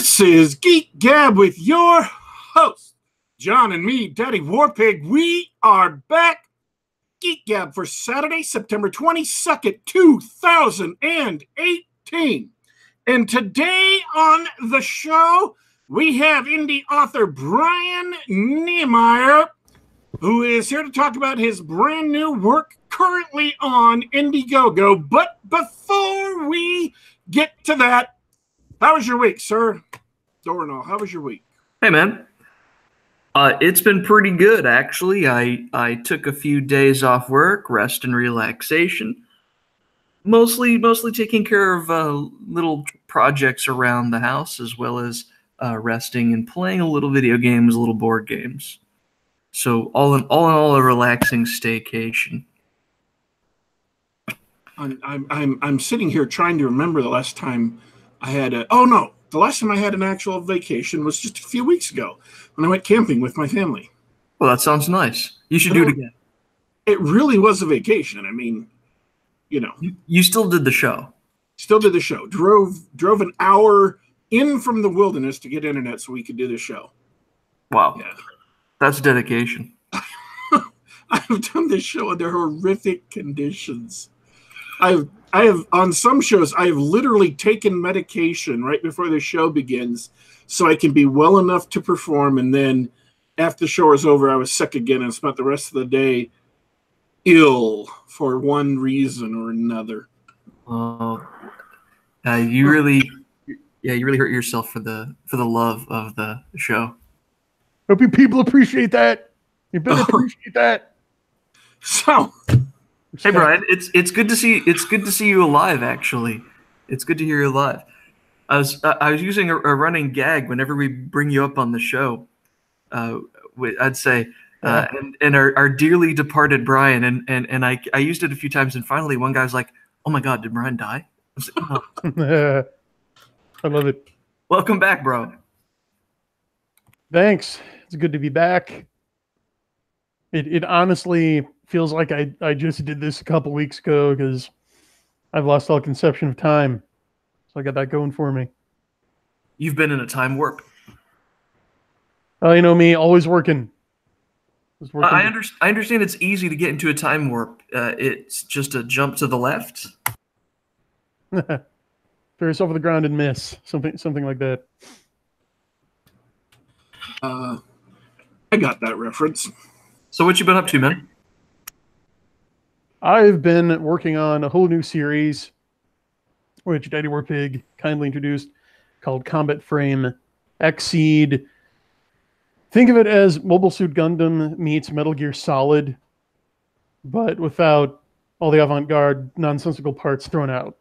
This is Geek Gab with your host, John and me, Daddy Warpig. We are back. Geek Gab for Saturday, September 22nd, 2018. And today on the show, we have indie author Brian Niemeier, who is here to talk about his brand new work currently on IndieGoGo. But before we get to that, how was your week, sir? Dorno, how was your week? Hey, man. It's been pretty good, actually. I took a few days off work, rest and relaxation. Mostly taking care of little projects around the house, as well as resting and playing a little video games, a little board games. So all in all, a relaxing staycation. I'm sitting here trying to remember the last time I had the last time I had an actual vacation was just a few weeks ago when I went camping with my family. Well, that sounds nice. You should do it again. It really was a vacation. I mean, you know. You still did the show. Still did the show. Drove an hour in from the wilderness to get internet so we could do the show. Wow. Yeah. That's dedication. I've done this show under horrific conditions. I have on some shows I have literally taken medication right before the show begins so I can be well enough to perform, and then after the show is over I was sick again and spent the rest of the day ill for one reason or another. You really hurt yourself for the love of the show. Hope you people appreciate that. You better appreciate that. So hey Brian, it's good to see you alive. Actually, it's good to hear you alive. I was using a running gag whenever we bring you up on the show. I'd say and our dearly departed Brian, and I used it a few times, and finally one guy's like, "Oh my God, did Brian die?" I was like, oh. I love it. Welcome back, bro. Thanks. It's good to be back. It honestly feels like I just did this a couple weeks ago because I've lost all conception of time. So I got that going for me. You've been in a time warp. You know me, always working. I understand it's easy to get into a time warp. It's just a jump to the left. Throw yourself on the ground and miss. Something like that. I got that reference. So what you been up to, man? I've been working on a whole new series, which Daddy Warpig kindly introduced, called Frame XSeed. Think of it as Mobile Suit Gundam meets Metal Gear Solid, but without all the avant-garde, nonsensical parts thrown out.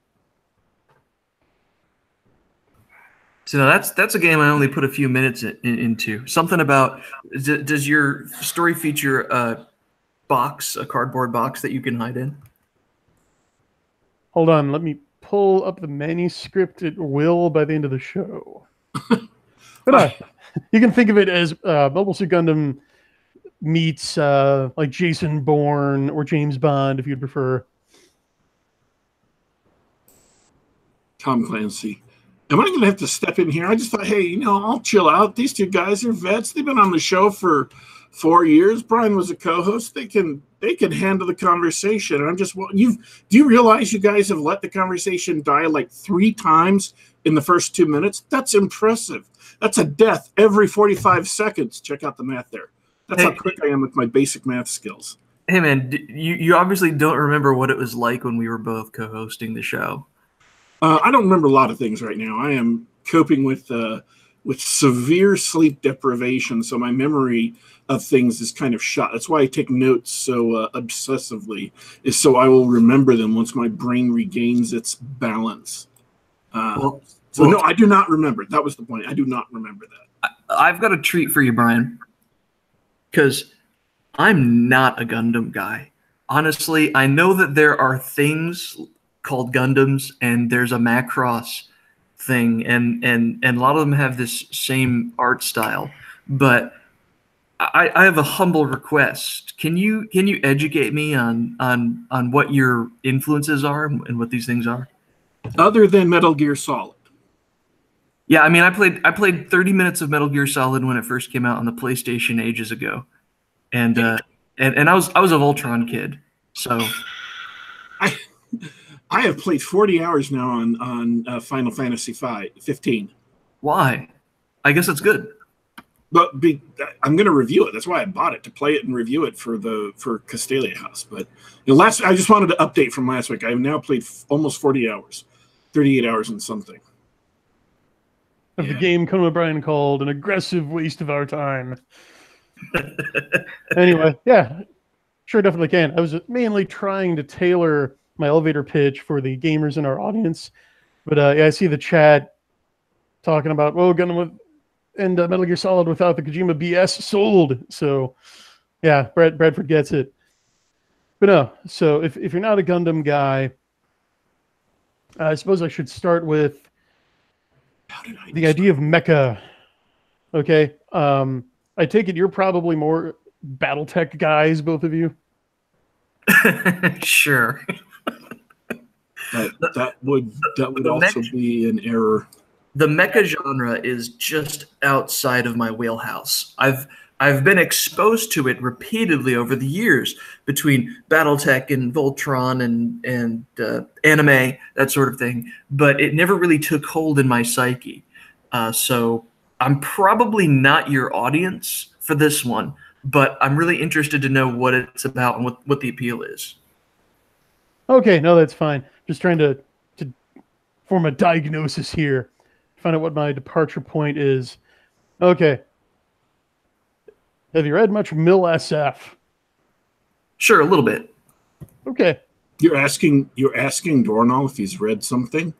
So now that's a game I only put a few minutes into. Something about, does your story feature a cardboard box that you can hide in? Hold on, let me pull up the manuscript. It will by the end of the show. But you can think of it as Mobile Suit Gundam meets like Jason Bourne or James Bond, if you'd prefer. Tom Clancy. Am I going to have to step in here? I just thought, hey, I'll chill out. These two guys are vets. They've been on the show for 4 years. Brian was a co-host. They can handle the conversation. And I'm just, do you realize you guys have let the conversation die like 3 times in the first 2 minutes? That's impressive. That's a death every 45 seconds. Check out the math there. That's how quick I am with my basic math skills. Hey, man, you obviously don't remember what it was like when we were both co-hosting the show. I don't remember a lot of things right now. I am coping with severe sleep deprivation, so my memory of things is kind of shot. That's why I take notes so obsessively, is so I will remember them once my brain regains its balance. No, I do not remember. That was the point. I do not remember that. I've got a treat for you, Brian, because I'm not a Gundam guy. Honestly, I know that there are things called Gundams, and there's a Macross thing, and a lot of them have this same art style. But I have a humble request. Can you educate me on what your influences are and what these things are? Other than Metal Gear Solid. Yeah, I mean, I played 30 minutes of Metal Gear Solid when it first came out on the PlayStation ages ago, and I was a Voltron kid, so I I have played 40 hours now on Final Fantasy 15. why? I guess it's good. But I'm going to review it. That's why I bought it, to play it and review it for Castalia House. But I just wanted to update from last week. I have now played almost 40 hours, 38 hours and something. Of the game Conan O'Brien called an aggressive waste of our time. Anyway, yeah, sure, definitely can. I was mainly trying to tailor my elevator pitch for the gamers in our audience. But yeah, I see the chat talking about, Gundam and Metal Gear Solid without the Kojima BS sold. So, yeah, Bradford gets it. But no, so if you're not a Gundam guy, I suppose I should start with the idea of mecha. Okay, I take it you're probably more BattleTech guys, both of you. Sure. That would also be an error. The mecha genre is just outside of my wheelhouse. I've been exposed to it repeatedly over the years between BattleTech and Voltron and anime, that sort of thing, but it never really took hold in my psyche. So I'm probably not your audience for this one, but I'm really interested to know what it's about and what the appeal is. Okay, no, that's fine. Just trying to form a diagnosis here. Find out what my departure point is. Okay. Have you read much Mill SF? Sure, a little bit. Okay. You're asking Dornall if he's read something?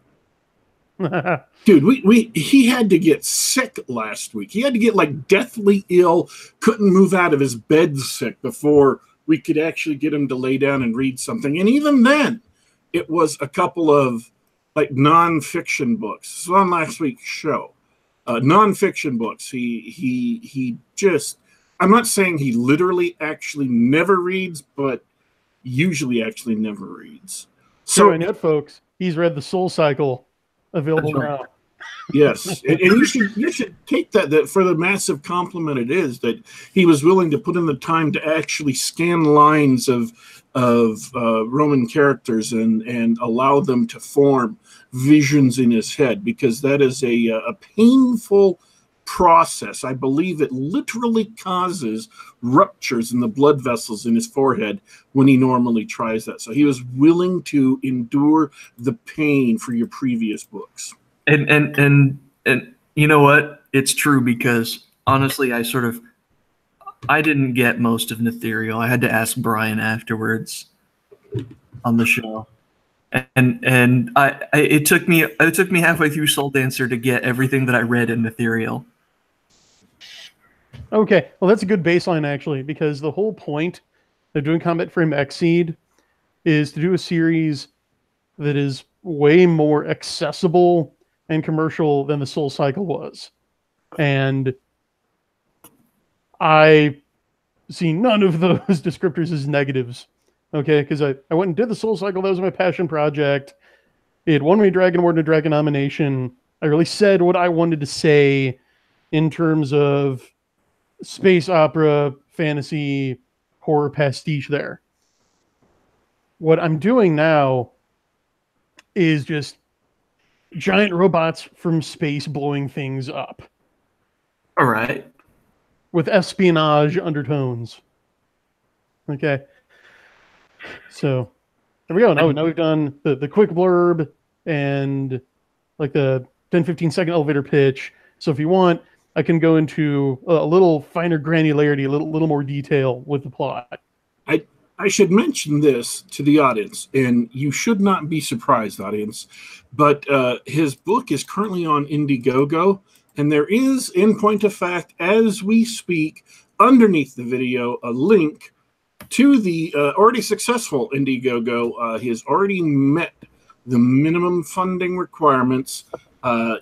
Dude, he had to get sick last week. He had to get like deathly ill, couldn't move out of his bed sick before we could actually get him to lay down and read something. And even then, it was a couple of like non-fiction books. This was on last week's show. Non-fiction books. He just, I'm not saying he literally actually never reads, but usually actually never reads. So in it, folks, he's read the Soul Cycle, available now. Yes, and you should take that for the massive compliment it is that he was willing to put in the time to actually scan lines of Roman characters and allow them to form visions in his head, because that is a painful process. I believe it literally causes ruptures in the blood vessels in his forehead when he normally tries that. So he was willing to endure the pain for your previous books. And you know what? It's true, because honestly, I didn't get most of Nethereal. I had to ask Brian afterwards on the show. And it took me halfway through Soul Dancer to get everything that I read in Nethereal. Okay, well, that's a good baseline, actually, because the whole point of doing Combat Frame XSeed is to do a series that is way more accessible and commercial than the Soul Cycle was. And I see none of those descriptors as negatives, okay? Because I went and did the Soul Cycle. That was my passion project. It won me a Dragon Award and a Dragon nomination. I really said what I wanted to say in terms of space opera, fantasy, horror pastiche there. What I'm doing now is just giant robots from space blowing things up. All right. With espionage undertones. Okay. So there we go. Now we've done the quick blurb and like the 10-15 second elevator pitch. So if you want, I can go into a little finer granularity, a little more detail with the plot. I should mention this to the audience, and you should not be surprised, audience, but his book is currently on IndieGoGo, and there is, in point of fact, as we speak, underneath the video, a link to the already successful IndieGoGo. He has already met the minimum funding requirements.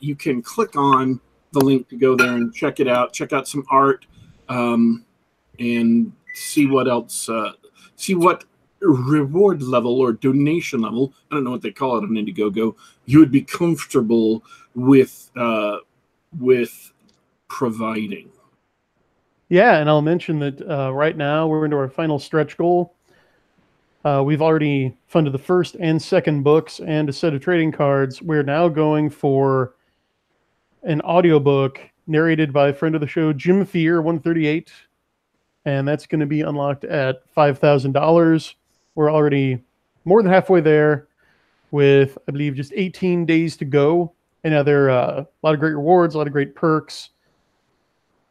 You can click on the link to go there and check it out, check out some art, and see what else, see what reward level or donation level, I don't know what they call it on IndieGoGo, you would be comfortable with with providing. Yeah, and I'll mention that right now we're into our final stretch goal. We've already funded the first and second books and a set of trading cards. We're now going for an audiobook narrated by a friend of the show, Jim Fear, 138, and that's going to be unlocked at $5,000. We're already more than halfway there with, I believe, just 18 days to go. And now there are a lot of great rewards, a lot of great perks.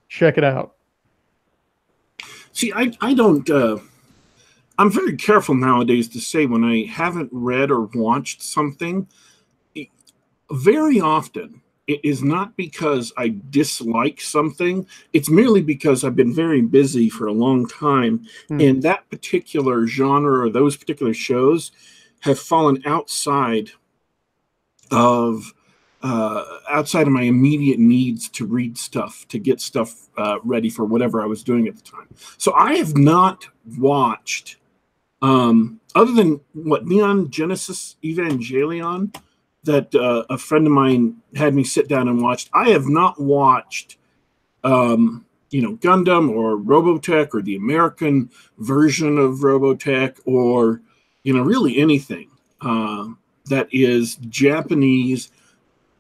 Check it out. See, I don't... I'm very careful nowadays to say when I haven't read or watched something. Very often, it is not because I dislike something. It's merely because I've been very busy for a long time, and that particular genre or those particular shows have fallen outside of my immediate needs to read stuff, to get stuff ready for whatever I was doing at the time. So I have not watched, other than what, Neon Genesis Evangelion, that a friend of mine had me sit down and watched. I have not watched, Gundam or Robotech or the American version of Robotech or, really anything that is Japanese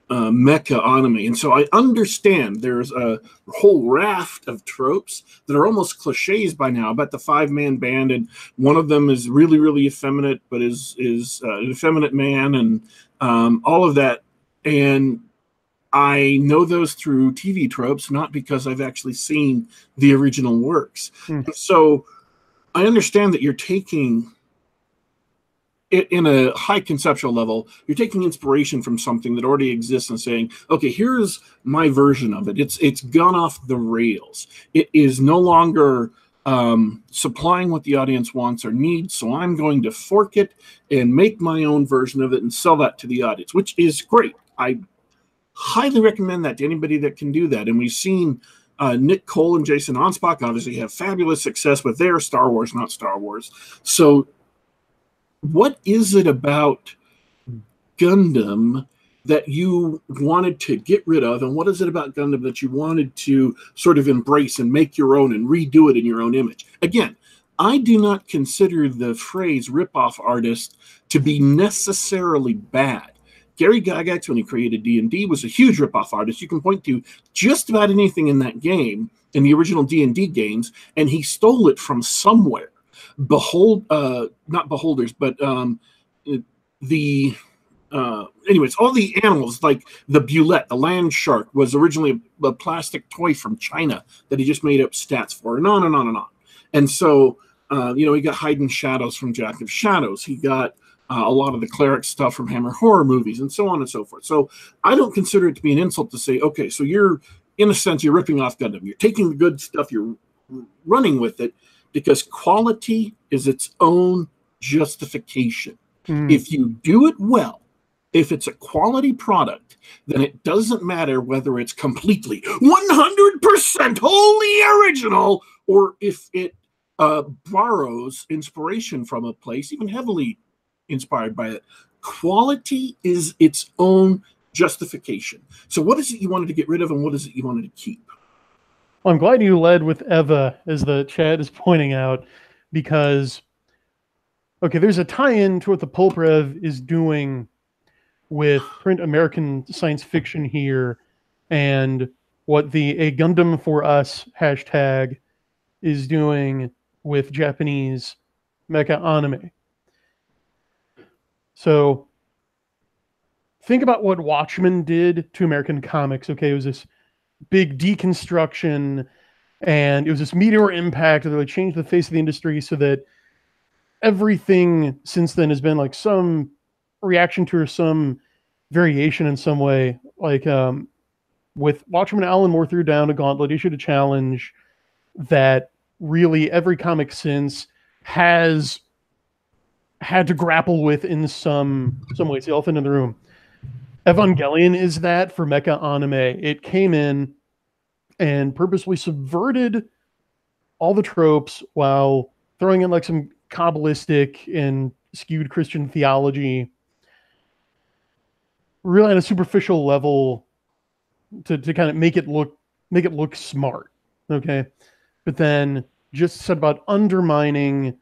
mecha anime. And so I understand there's a whole raft of tropes that are almost cliches by now about the 5-man band, and one of them is really, really effeminate, but is an effeminate man, and all of that. And I know those through TV tropes, not because I've actually seen the original works. So I understand that you're taking it in a high conceptual level, you're taking inspiration from something that already exists and saying, okay, here's my version of it. It's gone off the rails. It is no longer supplying what the audience wants or needs, so I'm going to fork it and make my own version of it and sell that to the audience, which is great. I highly recommend that to anybody that can do that. And we've seen Nick Cole and Jason Onspach obviously have fabulous success with their Star Wars, not Star Wars. So what is it about Gundam that you wanted to get rid of, and what is it about Gundam that you wanted to sort of embrace and make your own and redo it in your own image? Again, I do not consider the phrase ripoff artist to be necessarily bad. Gary Gygax, when he created D&D, was a huge ripoff artist. You can point to just about anything in that game, in the original D&D games, and he stole it from somewhere. Not beholders, but anyways, all the animals, like the Bulette, the land shark, was originally a plastic toy from China that he just made up stats for, and on and on and on. And so, he got Hidden Shadows from Jack of Shadows. He got a lot of the cleric stuff from Hammer horror movies, and so on and so forth. So I don't consider it to be an insult to say, okay, so you're, in a sense, you're ripping off Gundam. You're taking the good stuff, you're running with it, because quality is its own justification. If you do it well, if it's a quality product, then it doesn't matter whether it's completely 100% wholly original, or if it borrows inspiration from a place, even heavily inspired by it. Quality is its own justification. So what is it you wanted to get rid of, and what is it you wanted to keep? Well, I'm glad you led with Eva, as the chat is pointing out, because, okay, there's a tie-in to what the Pulp Rev is doing with print American science fiction here, and what the A Gundam for Us hashtag is doing with Japanese mecha anime. So think about what Watchmen did to American comics. Okay, it was this big deconstruction, and it was this meteor impact that really changed the face of the industry, so that everything since then has been like some reaction to, or some variation in some way. Like with Watchmen, Alan Moore threw down a gauntlet, issued a challenge that really every comic since has had to grapple with in some ways. The elephant in the room. Evangelion is that for mecha anime. It came in and purposely subverted all the tropes while throwing in like some Kabbalistic and skewed Christian theology, really on a superficial level, to kind of make it look smart. Okay. But then just said about undermining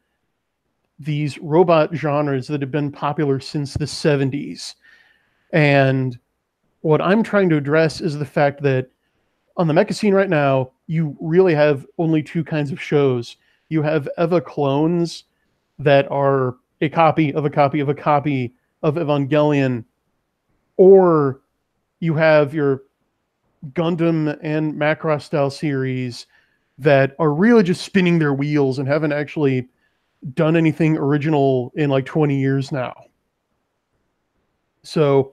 these robot genres that have been popular since the 70s. And what I'm trying to address is the fact that on the mecha scene right now, you really have only two kinds of shows. You have EVA clones that are a copy of a copy of a copy of Evangelion, or you have your Gundam and Macross style series that are really just spinning their wheels and haven't actually done anything original in like 20 years now. So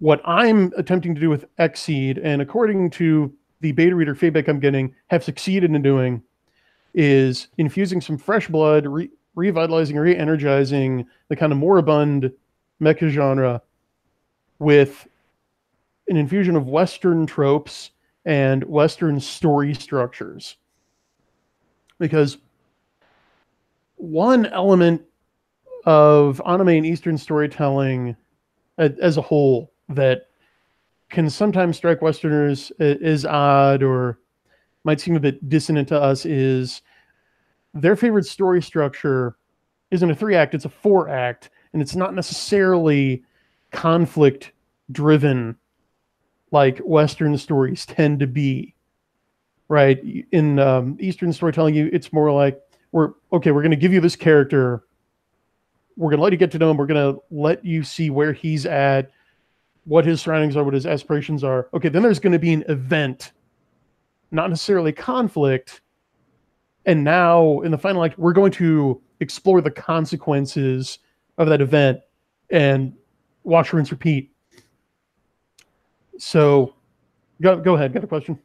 what I'm attempting to do with XSeed, and according to the beta reader feedback I'm getting, have succeeded in doing, is infusing some fresh blood, revitalizing, re-energizing the kind of moribund mecha genre with an infusion of Western tropes and Western story structures. Because one element of anime and Eastern storytelling as a whole that can sometimes strike Westerners as odd or might seem a bit dissonant to us is their favorite story structure isn't a 3-act, it's a 4-act, and it's not necessarily conflict driven like Western stories tend to be, right? In Eastern storytelling, it's more like, we're going to give you this character, we're going to let you get to know him, we're going to let you see where he's at, what his surroundings are, what his aspirations are. Okay, then there's going to be an event, not necessarily conflict, and now in the final act, we're going to explore the consequences of that event and watch, rinse, repeat. So, go ahead. Got a question?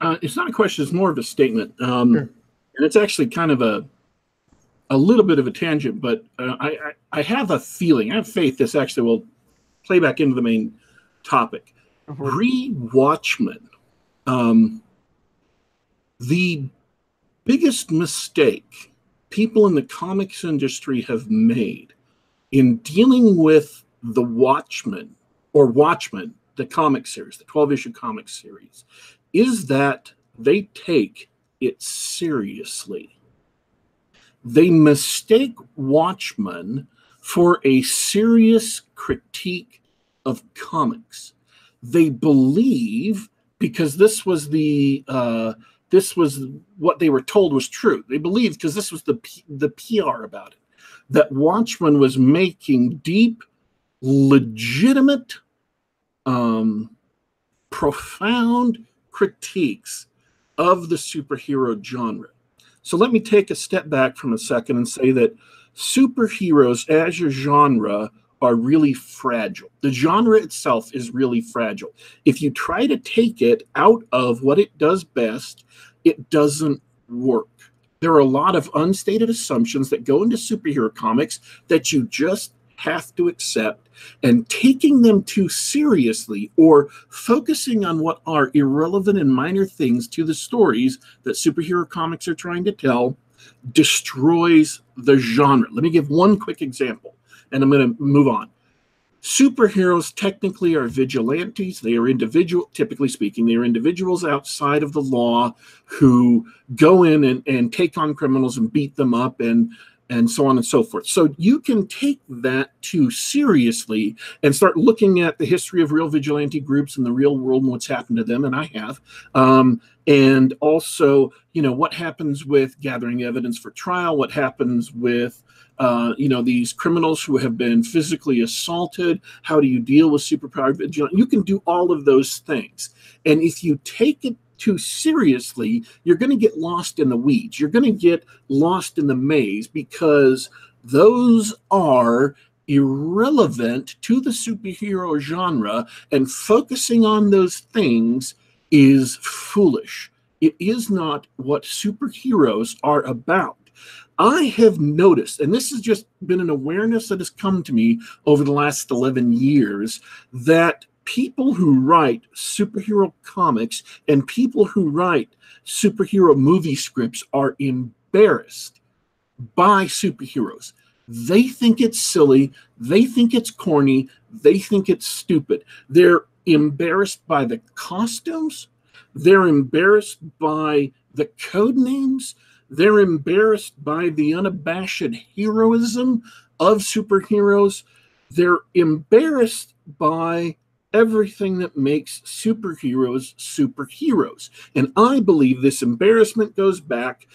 It's not a question. It's more of a statement. Sure. And it's actually kind of a little bit of a tangent, but I have a feeling, I have faith this actually will play back into the main topic. Re-Watchmen. The biggest mistake people in the comics industry have made in dealing with the Watchmen, the comic series, the 12-issue comic series, is that they take it seriously. They mistake Watchmen for a serious critique of comics. They believe, because this was what they were told was true. They believed, because this was the PR about it, that Watchmen was making deep, legitimate, profound critiques of the superhero genre. So let me take a step back from a second and say that superheroes as a genre are really fragile. The genre itself is really fragile. If you try to take it out of what it does best, it doesn't work. There are a lot of unstated assumptions that go into superhero comics that you just have to accept, and taking them too seriously or focusing on what are irrelevant and minor things to the stories that superhero comics are trying to tell destroys the genre. Let me give one quick example, and I'm going to move on. Superheroes technically are vigilantes. They are typically speaking, they are individuals outside of the law who go in and take on criminals and beat them up and so on and so forth. So you can take that too seriously and start looking at the history of real vigilante groups in the real world and what's happened to them, and I have. And also, what happens with gathering evidence for trial, what happens with these criminals who have been physically assaulted, how do you deal with superpowered vigilante? You can do all of those things. And if you take it too seriously, you're going to get lost in the weeds. You're going to get lost in the maze, because those are irrelevant to the superhero genre, and focusing on those things is foolish. It is not what superheroes are about. I have noticed, and this has just been an awareness that has come to me over the last 11 years, that people who write superhero comics and people who write superhero movie scripts are embarrassed by superheroes. They think it's silly. They think it's corny. They think it's stupid. They're embarrassed by the costumes. They're embarrassed by the code names. They're embarrassed by the unabashed heroism of superheroes. They're embarrassed by everything that makes superheroes superheroes. And I believe this embarrassment goes back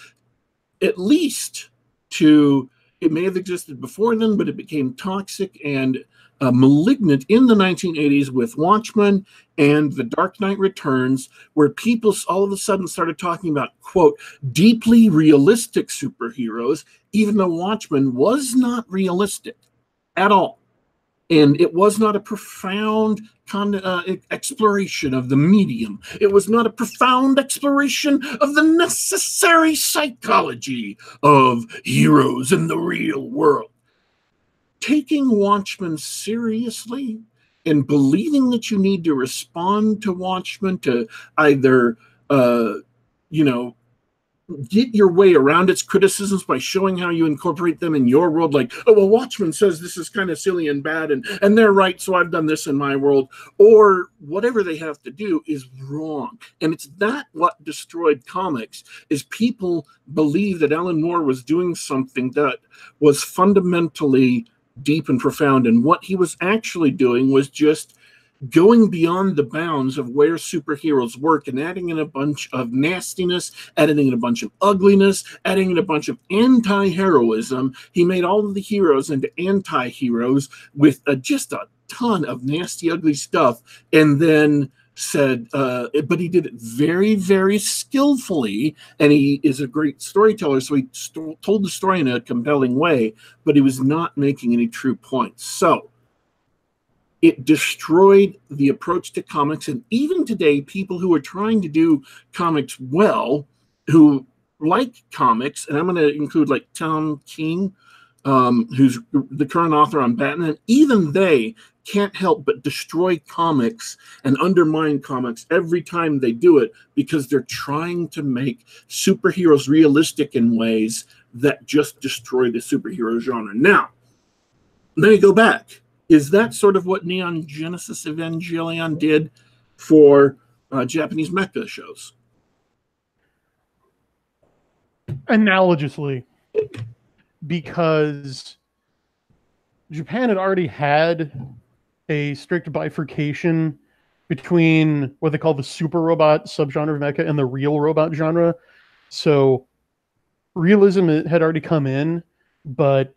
at least to, it may have existed before then, but it became toxic and malignant in the 1980s with Watchmen and The Dark Knight Returns, where people all of a sudden started talking about, quote, deeply realistic superheroes, even though Watchmen was not realistic at all. And it was not a profound exploration of the medium. It was not a profound exploration of the necessary psychology of heroes in the real world. Taking Watchmen seriously and believing that you need to respond to Watchmen to either, get your way around its criticisms by showing how you incorporate them in your world, like, oh, well, Watchmen says this is kind of silly and bad, and they're right, so I've done this in my world, or whatever they have to do is wrong. And it's that what destroyed comics, is people believe that Alan Moore was doing something that was fundamentally deep and profound, and what he was actually doing was just going beyond the bounds of where superheroes work and adding in a bunch of nastiness, adding in a bunch of ugliness, adding in a bunch of anti-heroism. He made all of the heroes into anti-heroes with just a ton of nasty, ugly stuff, and then said, but he did it very, very skillfully, and he is a great storyteller, so he told the story in a compelling way, but he was not making any true points. So it destroyed the approach to comics. And even today, people who are trying to do comics well, who like comics, and I'm going to include like Tom King, who's the current author on Batman, even they can't help but destroy comics and undermine comics every time they do it, because they're trying to make superheroes realistic in ways that just destroy the superhero genre. Now, let me go back. Is that sort of what Neon Genesis Evangelion did for Japanese mecha shows? Analogously, because Japan had already had a strict bifurcation between what they call the super robot subgenre of mecha and the real robot genre. So realism had already come in, but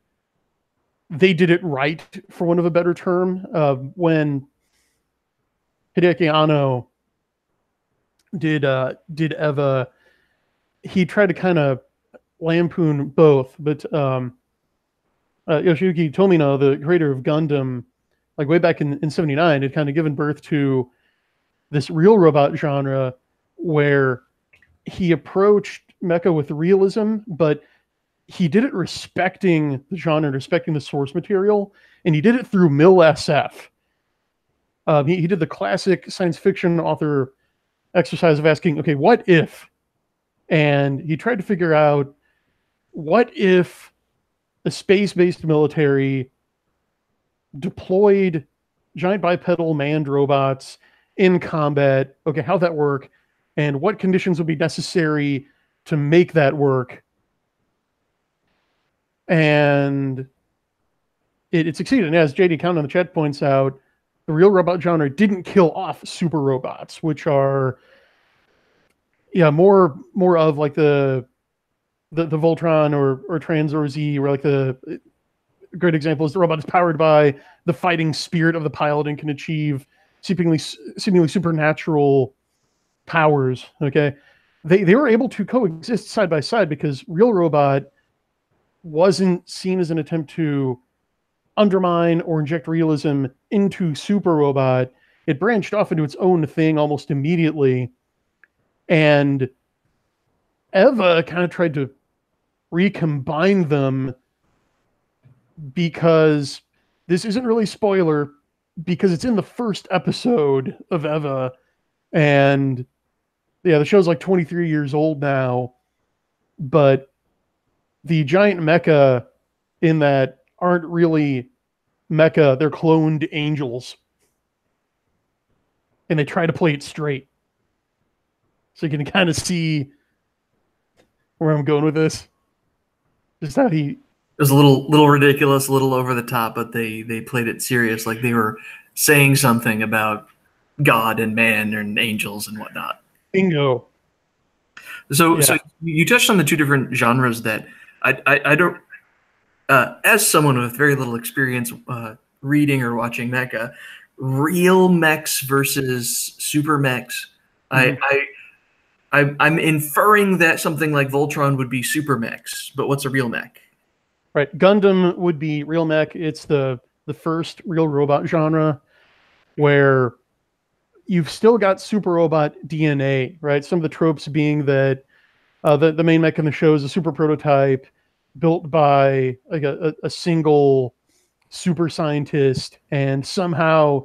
they did it right, for want of a better term. When Hideaki Anno did Eva, he tried to kind of lampoon both, but Yoshiyuki Tomino, the creator of Gundam, like way back in 79, had kind of given birth to this real robot genre where he approached mecha with realism, but he did it respecting the genre, respecting the source material, and he did it through Mill SF. He did the classic science fiction author exercise of asking, okay, what if? And he tried to figure out, what if a space-based military deployed giant bipedal manned robots in combat? Okay, how'd that work? And what conditions would be necessary to make that work? And it succeeded. And as JD Count in the chat points out, the real robot genre didn't kill off super robots, which are more of like the Voltron or Transor Z, where like the great example is the robot is powered by the fighting spirit of the pilot and can achieve seemingly supernatural powers. Okay, they were able to coexist side by side because Real Robot wasn't seen as an attempt to undermine or inject realism into Super Robot. It branched off into its own thing almost immediately. And Eva kind of tried to recombine them, because this isn't really spoiler, because it's in the first episode of Eva. And yeah, the show's like 23 years old now, but the giant mecha in that aren't really mecha, they're cloned angels. and they try to play it straight. So you can kind of see where I'm going with this. Just how he... It was a little ridiculous, a little over the top, but they played it serious, like they were saying something about God and man and angels and whatnot. Bingo. So you touched on the two different genres that I don't, as someone with very little experience reading or watching mecha, real mechs versus super mechs. Mm-hmm. I'm inferring that something like Voltron would be super mechs, but what's a real mech? Right, Gundam would be real mech. It's the first real robot genre where you've still got super robot DNA, right? Some of the tropes being that the main mech in the show is a super prototype built by like a single super scientist, and somehow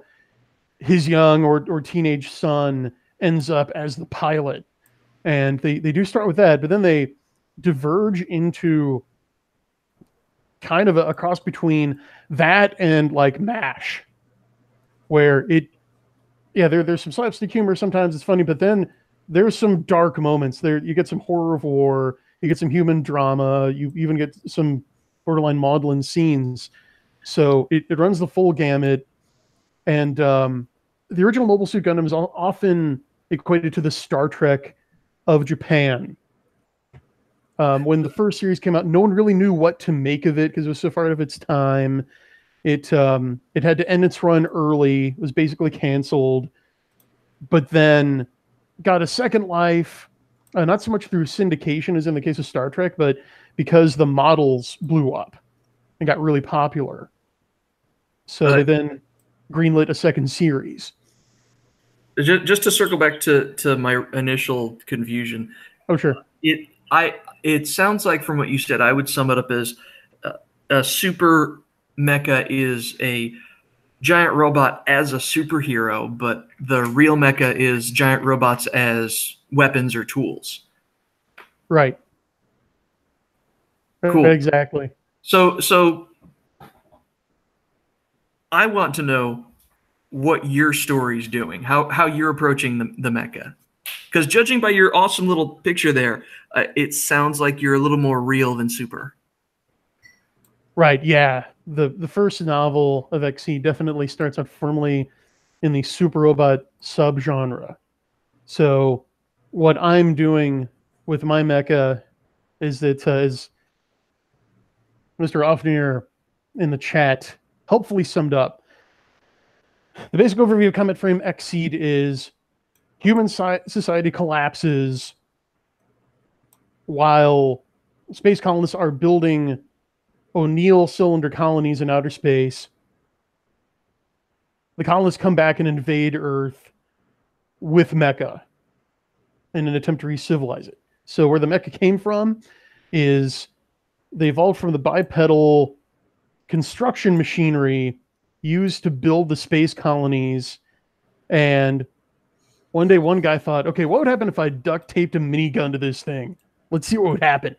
his young or teenage son ends up as the pilot. And they do start with that, but then they diverge into kind of a cross between that and like MASH, where there's some slapstick humor, sometimes it's funny, but then there's some dark moments there. You get some horror of war, you get some human drama, you even get some borderline maudlin scenes. So it runs the full gamut. And the original Mobile Suit Gundam is often equated to the Star Trek of Japan. When the first series came out, no one really knew what to make of it because it was so far out of its time. It had to end its run early. It was basically canceled, but then got a second life, not so much through syndication as in the case of Star Trek, but because the models blew up and got really popular. So they then greenlit a second series. Just to circle back to my initial confusion. Oh, sure. It sounds like from what you said, I would sum it up as a super mecha is a giant robot as a superhero, but the real mecha is giant robots as weapons or tools. Right. Cool. Exactly. So I want to know what your story's doing, how you're approaching the mecha. Because judging by your awesome little picture there, it sounds like you're a little more real than super. Right, yeah. The first novel of XSeed definitely starts out firmly in the super robot subgenre. So what I'm doing with my mecha is that, as Mr. Offneer in the chat helpfully summed up, the basic overview of Comet Frame XSeed is human society collapses while space colonists are building O'Neill cylinder colonies in outer space. The colonists come back and invade Earth with mecha in an attempt to re-civilize it. So where the mecha came from is they evolved from the bipedal construction machinery used to build the space colonies. And one day one guy thought, okay, what would happen if I duct taped a minigun to this thing? Let's see what would happen.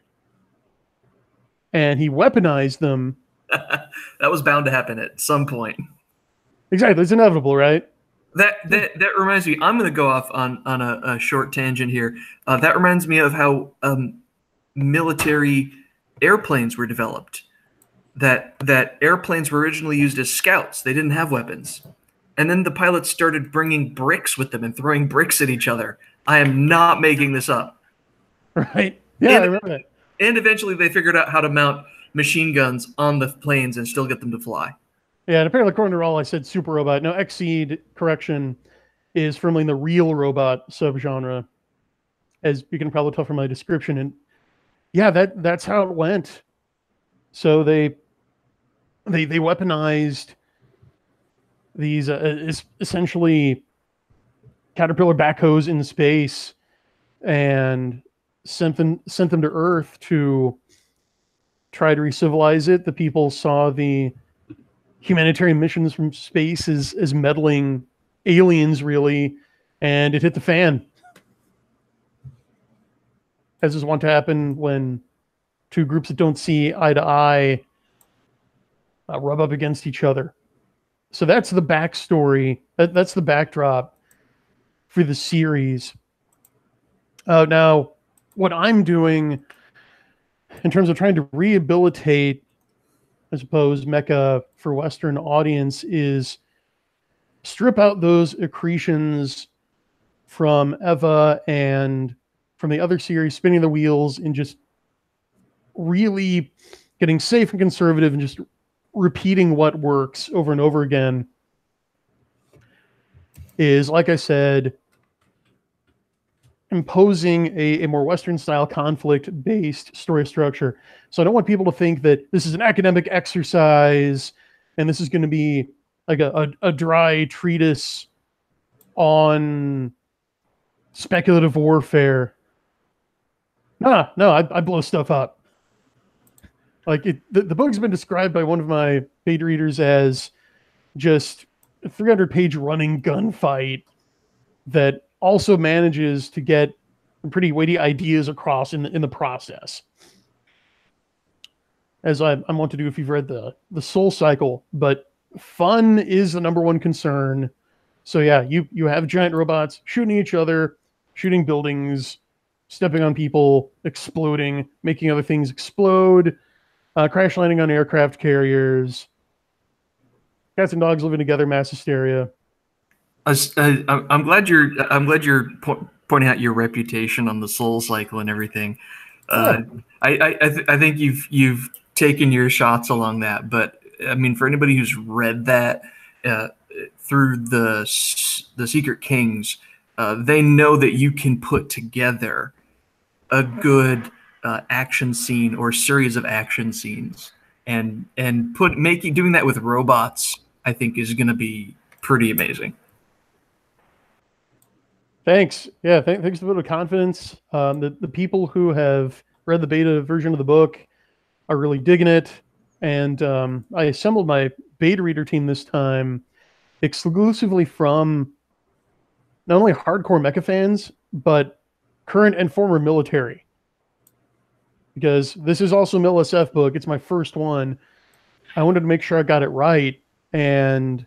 And he weaponized them. That was bound to happen at some point. Exactly. It's inevitable, right? That reminds me, I'm going to go off on a short tangent here. That reminds me of how military airplanes were developed. That airplanes were originally used as scouts. They didn't have weapons. And then the pilots started bringing bricks with them and throwing bricks at each other. I am not making this up. Right. Yeah, I remember that. And eventually they figured out how to mount machine guns on the planes and still get them to fly. Yeah, and apparently according to Rawl, I said super robot. No, XSeed, correction, is firmly in the real robot subgenre, as you can probably tell from my description. And yeah, that's how it went. So they weaponized these essentially caterpillar backhoes in space and sent them to Earth to try to re-civilize it. The people saw the humanitarian missions from space as meddling aliens, really, and it hit the fan. As is wont to happen when two groups that don't see eye to eye rub up against each other. So that's the backstory. That's the backdrop. for the series. Now, what I'm doing in terms of trying to rehabilitate, I suppose, Mecha for Western audience is strip out those accretions from Eva and from the other series, spinning the wheels, and just really getting safe and conservative and just repeating what works over and over again. Is, like I said, imposing a more Western style conflict based story structure. So I don't want people to think that this is an academic exercise and this is going to be like a dry treatise on speculative warfare. No, I blow stuff up. Like the book's been described by one of my paid readers as just a 300-page running gunfight that also manages to get pretty weighty ideas across in the process. As I want to do if you've read the Soul Cycle, but fun is the number one concern. So yeah, you have giant robots shooting each other, shooting buildings, stepping on people, exploding, making other things explode, crash landing on aircraft carriers, cats and dogs living together, mass hysteria. I'm glad you're pointing out your reputation on the Soul Cycle and everything. Yeah. I think you've taken your shots along that, but I mean, for anybody who's read that through the Secret Kings, they know that you can put together a good action scene or series of action scenes, and doing that with robots, I think, is going to be pretty amazing. Thanks. Yeah, thanks for the vote of confidence. The people who have read the beta version of the book are really digging it. And I assembled my beta reader team this time exclusively from not only hardcore mecha fans, but current and former military. Because this is also a MilSF book. It's my first one. I wanted to make sure I got it right. And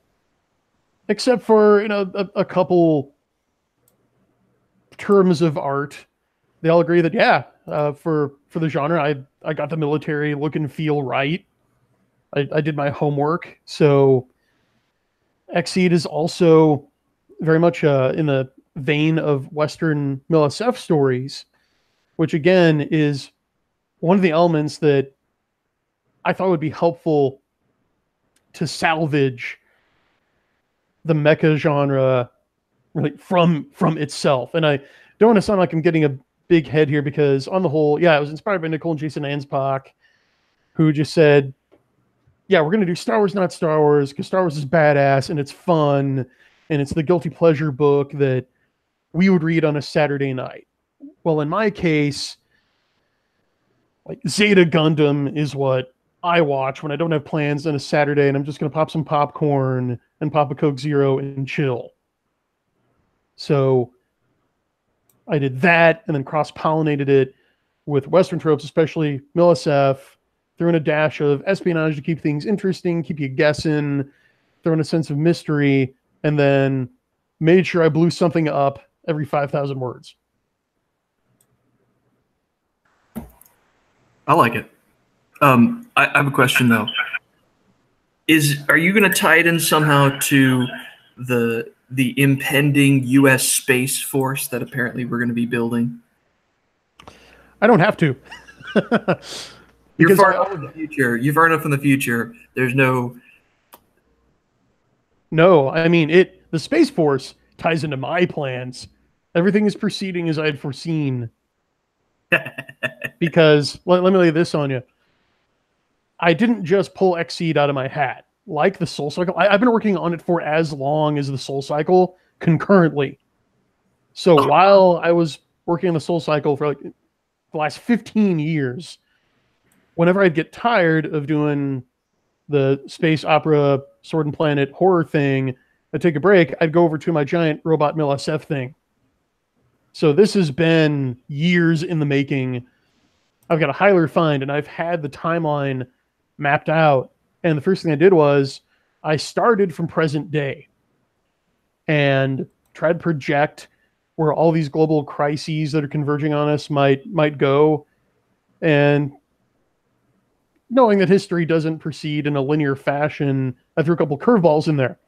except for, a couple terms of art, they all agree that, yeah, for the genre, I got the military look and feel right. I did my homework. So XSeed is also very much in the vein of Western MilSF stories, which again is one of the elements that I thought would be helpful to salvage the mecha genre really from itself. And I don't want to sound like I'm getting a big head here, because on the whole, yeah, I was inspired by Nicole and Jason Anspach, who just said, yeah, we're going to do Star Wars, not Star Wars, because Star Wars is badass and it's fun and it's the guilty pleasure book that we would read on a Saturday night. Well, in my case, like Zeta Gundam is what I watch when I don't have plans on a Saturday and I'm just going to pop some popcorn and pop a Coke Zero and chill. So I did that and then cross-pollinated it with Western tropes, especially MilSF, threw in a dash of espionage to keep things interesting, keep you guessing, throw in a sense of mystery, and then made sure I blew something up every 5,000 words. I like it. I have a question though. Are you going to tie it in somehow to the impending U.S. Space Force that apparently we're going to be building? I don't have to. You're far enough in the future. You're far enough in the future. There's no. No, I mean the Space Force ties into my plans. Everything is proceeding as I had foreseen. Because let me lay this on you. I didn't just pull XSeed out of my hat. Like the Soul Cycle, I've been working on it for as long as the Soul Cycle concurrently. So while I was working on the Soul Cycle for like the last 15 years, whenever I'd get tired of doing the space opera Sword and Planet horror thing, I'd take a break, I'd go over to my giant robot MilSF thing. So this has been years in the making. I've got a highly refined, and I've had the timeline mapped out. And the first thing I did was I started from present day and tried to project where all these global crises that are converging on us might go, and knowing that history doesn't proceed in a linear fashion, I threw a couple curveballs in there.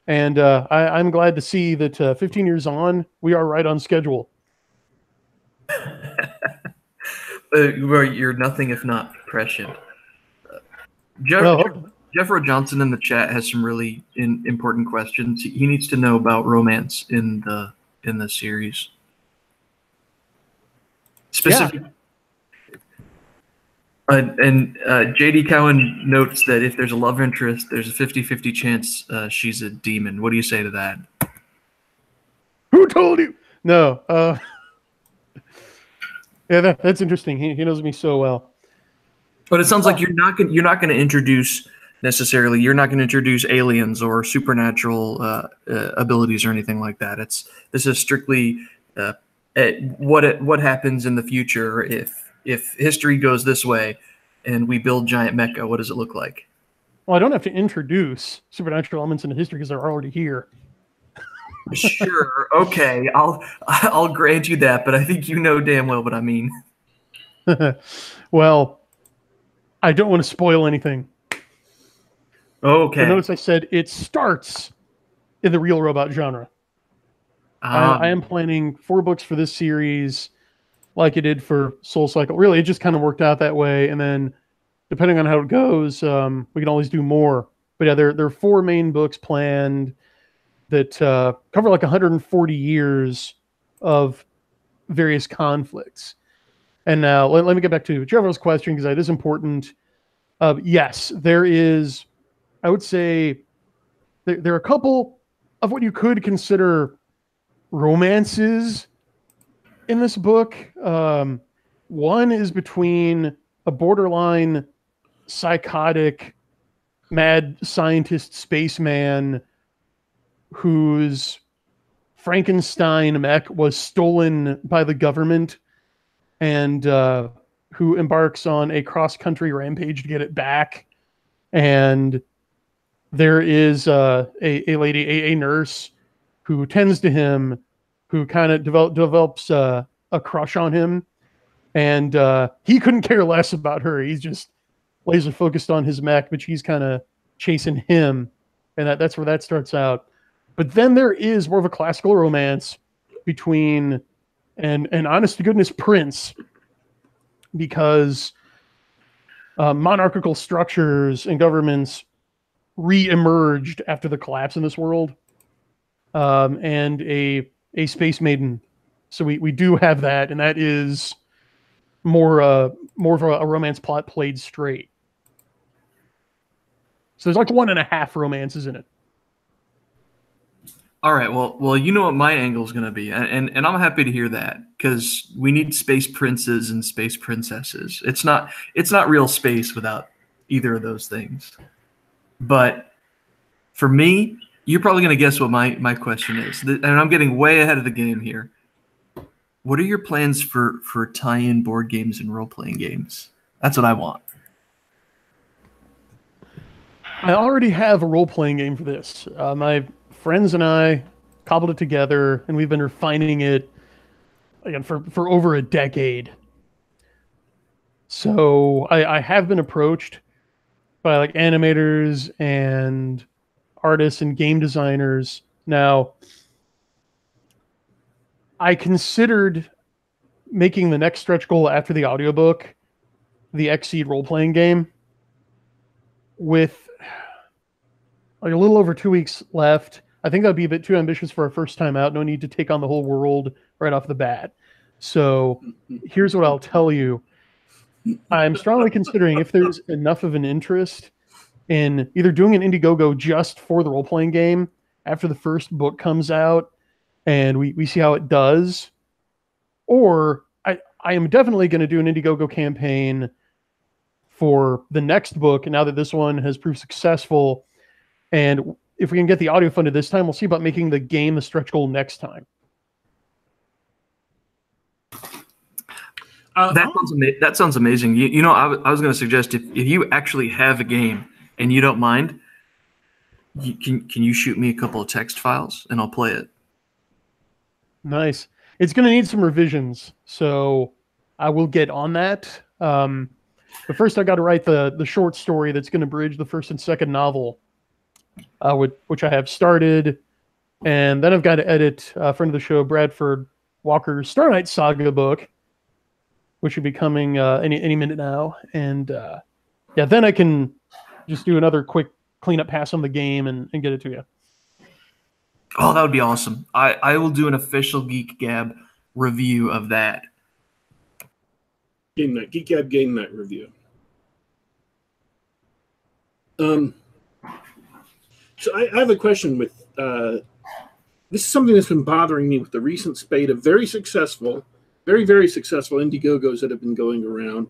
And I'm glad to see that 15 years on, we are right on schedule. You're nothing if not prescient. Jeffro Johnson in the chat has some really important questions. He needs to know about romance in the series. Specific. Yeah. And JD Cowan notes that if there's a love interest, there's a 50-50 chance she's a demon. What do you say to that? Who told you? No. Yeah, that's interesting. He knows me so well. But it sounds like you're not going to introduce necessarily. You're not going to introduce aliens or supernatural abilities or anything like that. This is strictly what happens in the future if history goes this way and we build giant mecha. What does it look like? Well, I don't have to introduce supernatural elements into history because they're already here. Sure. Okay. I'll grant you that, but I think you know damn well what I mean. Well, I don't want to spoil anything. Okay. But notice I said it starts in the real robot genre. I am planning 4 books for this series, like it did for Soul Cycle. Really, it just kind of worked out that way, and then depending on how it goes, we can always do more. But yeah, there are 4 main books planned that cover like 140 years of various conflicts. And now let me get back to Trevor's question, because that is important. Yes, there is, I would say, there are a couple of what you could consider romances in this book. One is between a borderline psychotic mad scientist spaceman whose Frankenstein mech was stolen by the government, and who embarks on a cross-country rampage to get it back. And there is a lady, a nurse, who tends to him, who kind of develops a crush on him. And he couldn't care less about her. He's just laser focused on his mech, but she's kind of chasing him. And that's where that starts out. But then there is more of a classical romance between an honest to goodness prince, because monarchical structures and governments re-emerged after the collapse in this world, and a space maiden. So we do have that, and that is more of a romance plot played straight. So there's like 1.5 romances in it. All right. Well, you know what my angle is going to be, and I'm happy to hear that, because we need space princes and space princesses. It's not real space without either of those things. But for me, you're probably going to guess what my question is, and I'm getting way ahead of the game here. What are your plans for tie-in board games and role-playing games? That's what I want. I already have a role-playing game for this. My friends and I cobbled it together, and we've been refining it again for over a decade. So I have been approached by like animators and artists and game designers. Now, I considered making the next stretch goal after the audiobook the XSeed role-playing game, with like a little over 2 weeks left. I think that'd be a bit too ambitious for our first time out. No need to take on the whole world right off the bat. So here's what I'll tell you. I'm strongly considering, if there's enough of an interest in either doing an IndieGoGo just for the role-playing game after the first book comes out and we see how it does, or I am definitely going to do an IndieGoGo campaign for the next book now that this one has proved successful. And if we can get the audio funded this time, we'll see about making the game the stretch goal next time. That sounds amazing. You know, I was going to suggest, if you actually have a game and you don't mind, can you shoot me a couple of text files and I'll play it? Nice. It's going to need some revisions, so I will get on that. But first, I got to write the short story that's going to bridge the first and second novel, which I have started, and then I've got to edit a friend of the show, Bradford Walker's Star Knight Saga book, which should be coming any minute now. And yeah, then I can just do another quick cleanup pass on the game and get it to you. Oh, that would be awesome. I will do an official Geek Gab review of that. Game Night, Geek Gab Game Night review. So I have a question with this is something that's been bothering me with the recent spate of very successful, very successful IndieGoGos that have been going around.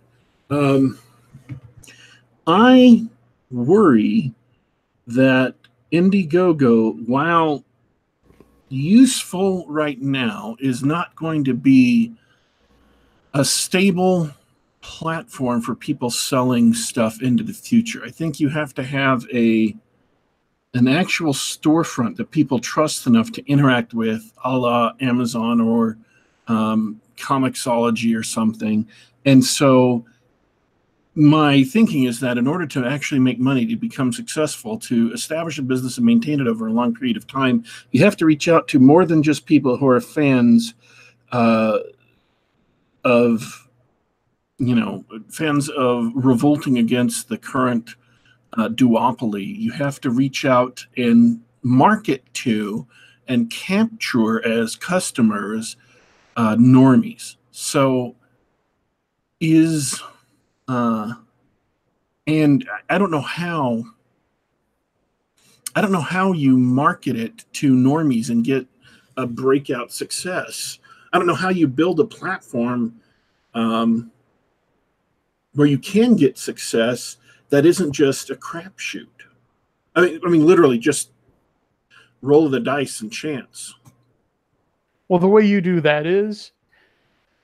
I worry that IndieGoGo, while useful right now, is not going to be a stable platform for people selling stuff into the future. I think you have to have an actual storefront that people trust enough to interact with, a la Amazon or Comixology or something. And so my thinking is that in order to actually make money, to become successful, to establish a business and maintain it over a long period of time, you have to reach out to more than just people who are fans fans of revolting against the current duopoly. You have to reach out and market to and capture as customers normies. So and I don't know how you market it to normies and get a breakout success. I don't know how you build a platform where you can get success that isn't just a crapshoot. I mean, literally just roll the dice and chance. Well, the way you do that is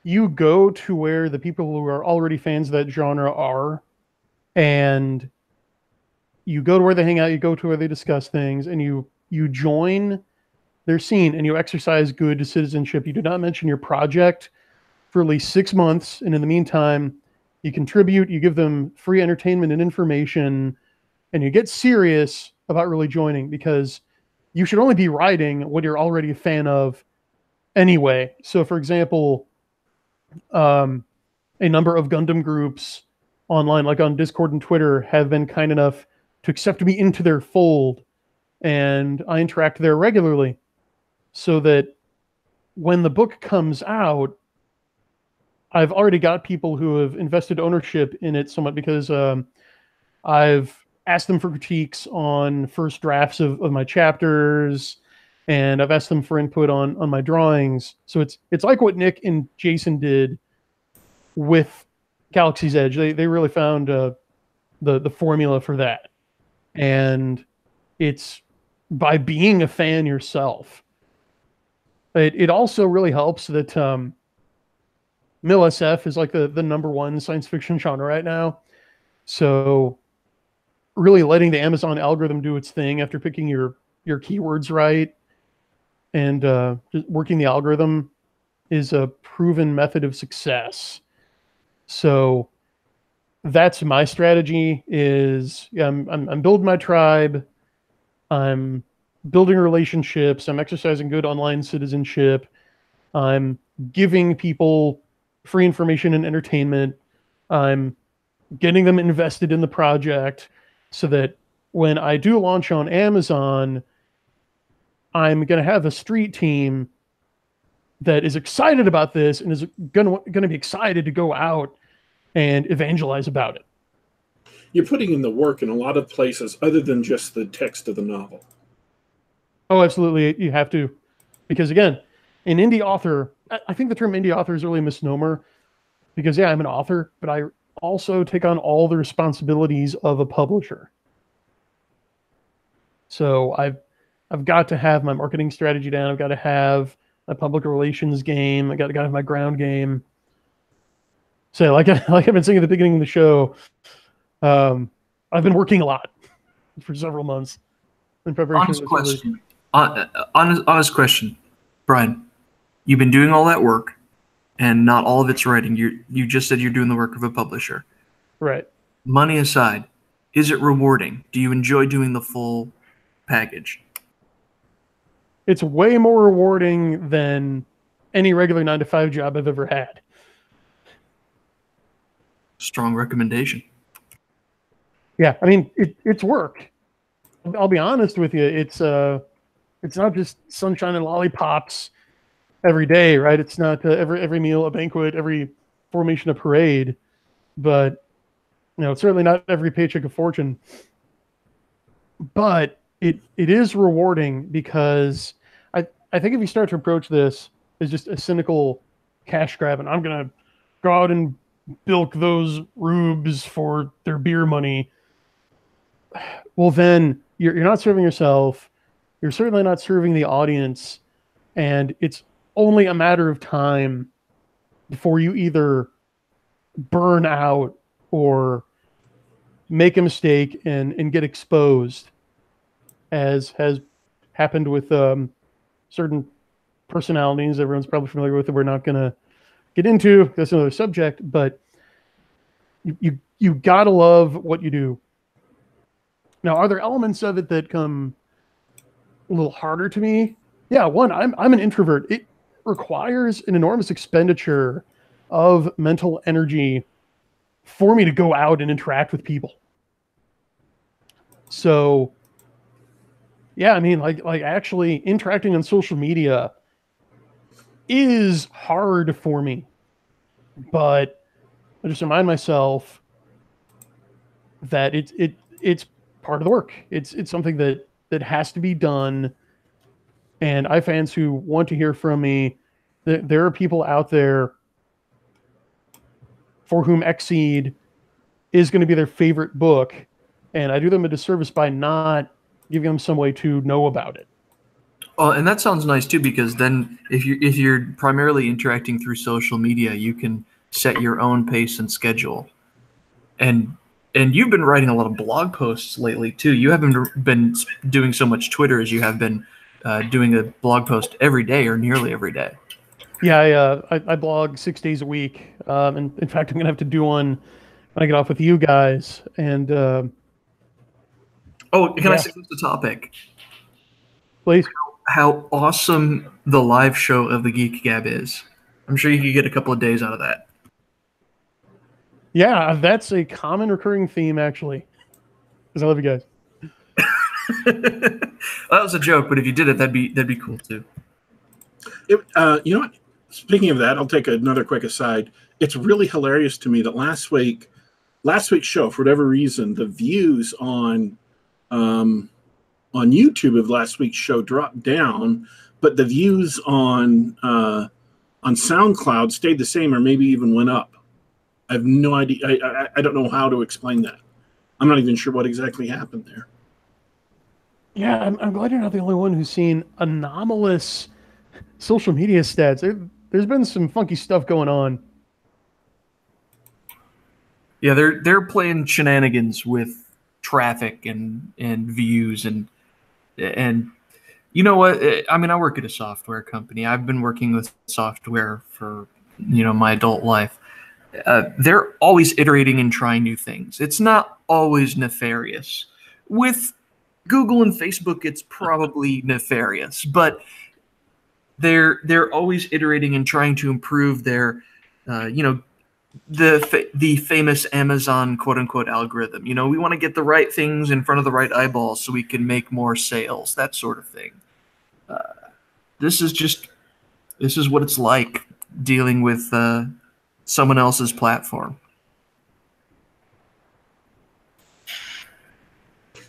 you go to where the people who are already fans of that genre are, and you go to where they hang out, you go to where they discuss things, and you join their scene and you exercise good citizenship. You do not mention your project for at least 6 months, and in the meantime, you contribute, you give them free entertainment and information, and you get serious about really joining, because you should only be writing what you're already a fan of anyway. So, for example, a number of Gundam groups online, like on Discord and Twitter, have been kind enough to accept me into their fold, and I interact there regularly, so that when the book comes out, I've already got people who have invested ownership in it somewhat, because I've asked them for critiques on first drafts of my chapters, and I've asked them for input on my drawings. So it's like what Nick and Jason did with Galaxy's Edge. They really found the formula for that. And it's by being a fan yourself. It also really helps that MilSF is like the number one science fiction genre right now. So really letting the Amazon algorithm do its thing after picking your keywords right and just working the algorithm is a proven method of success. So that's my strategy. I'm building my tribe. I'm building relationships. I'm exercising good online citizenship. I'm giving people free information and entertainment. I'm getting them invested in the project, so that when I do launch on Amazon, I'm going to have a street team that is excited about this and is going to be excited to go out and evangelize about it. You're putting in the work in a lot of places other than just the text of the novel. Oh, absolutely. You have to. Because again, an indie author, I think the term indie author is really a misnomer, because yeah, I'm an author, but I also take on all the responsibilities of a publisher. So I've got to have my marketing strategy down. I've got to have my public relations game. I got to have my ground game. So like I've been saying at the beginning of the show, I've been working a lot for several months in preparation. Honest question, Brian. You've been doing all that work, and not all of it's writing. You just said you're doing the work of a publisher. Right. Money aside, is it rewarding? Do you enjoy doing the full package? It's way more rewarding than any regular 9-to-5 job I've ever had. Strong recommendation. Yeah, I mean, it's work. I'll be honest with you. It's not just sunshine and lollipops every day, right? It's not every meal a banquet, every formation a parade, but it's certainly not every paycheck a fortune. But it is rewarding because I think if you start to approach this as just a cynical cash grab, and I'm gonna go out and bilk those rubes for their beer money, well, then you're not serving yourself. You're certainly not serving the audience, and it's only a matter of time before you either burn out or make a mistake and get exposed, as has happened with certain personalities everyone's probably familiar with that we're not going to get into. That's another subject, but you gotta love what you do. Now, are there elements of it that come a little harder to me? Yeah, one, I'm an introvert. It requires an enormous expenditure of mental energy for me to go out and interact with people. So, yeah, I mean, like actually interacting on social media is hard for me, but I just remind myself that it's part of the work. It's something that has to be done. And I have fans who want to hear from me. There are people out there for whom XSeed is going to be their favorite book, and I do them a disservice by not giving them some way to know about it. Oh, and that sounds nice too, because then if you're primarily interacting through social media, you can set your own pace and schedule. And you've been writing a lot of blog posts lately too. You haven't been doing so much Twitter as you have been doing a blog post every day or nearly every day. Yeah, I blog 6 days a week. And in fact, I'm going to have to do one when I get off with you guys. And can I say what's the topic? Please. How awesome the live show of the Geek Gab is. I'm sure you could get a couple of days out of that. Yeah, that's a common recurring theme, actually. Because I love you guys. Well, that was a joke, but if you did it, that'd be cool too. You know what? Speaking of that, I'll take another quick aside. It's really hilarious to me that last week's show, for whatever reason, the views on YouTube of last week's show dropped down, but the views on SoundCloud stayed the same or maybe even went up. I have no idea. I don't know how to explain that. I'm not even sure what exactly happened there. Yeah, I'm glad you're not the only one who's seen anomalous social media stats. There's been some funky stuff going on. Yeah, they're playing shenanigans with traffic and views and you know what? I mean, I work at a software company. I've been working with software for my adult life. They're always iterating and trying new things. It's not always nefarious. With Google and Facebook, it's probably nefarious, but they're always iterating and trying to improve their, the famous Amazon quote unquote algorithm. We want to get the right things in front of the right eyeballs so we can make more sales, that sort of thing. This is what it's like dealing with someone else's platform.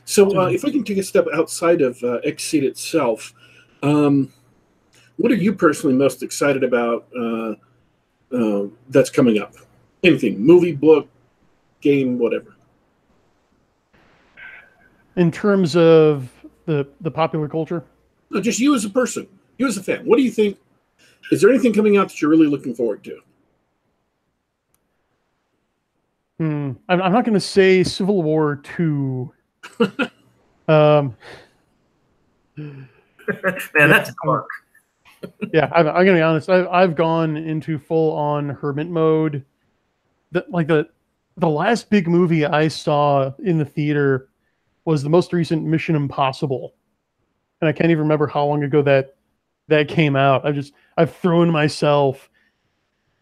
So if we can take a step outside of XSeed itself, what are you personally most excited about that's coming up? Anything, movie, book, game, whatever. In terms of the popular culture? No, just you as a person, you as a fan. What do you think? Is there anything coming out that you're really looking forward to? I'm not going to say Civil War 2. Man, that's dark. Yeah, I'm gonna be honest. I've gone into full on hermit mode. The last big movie I saw in the theater was the most recent Mission Impossible, and I can't even remember how long ago that came out. I've thrown myself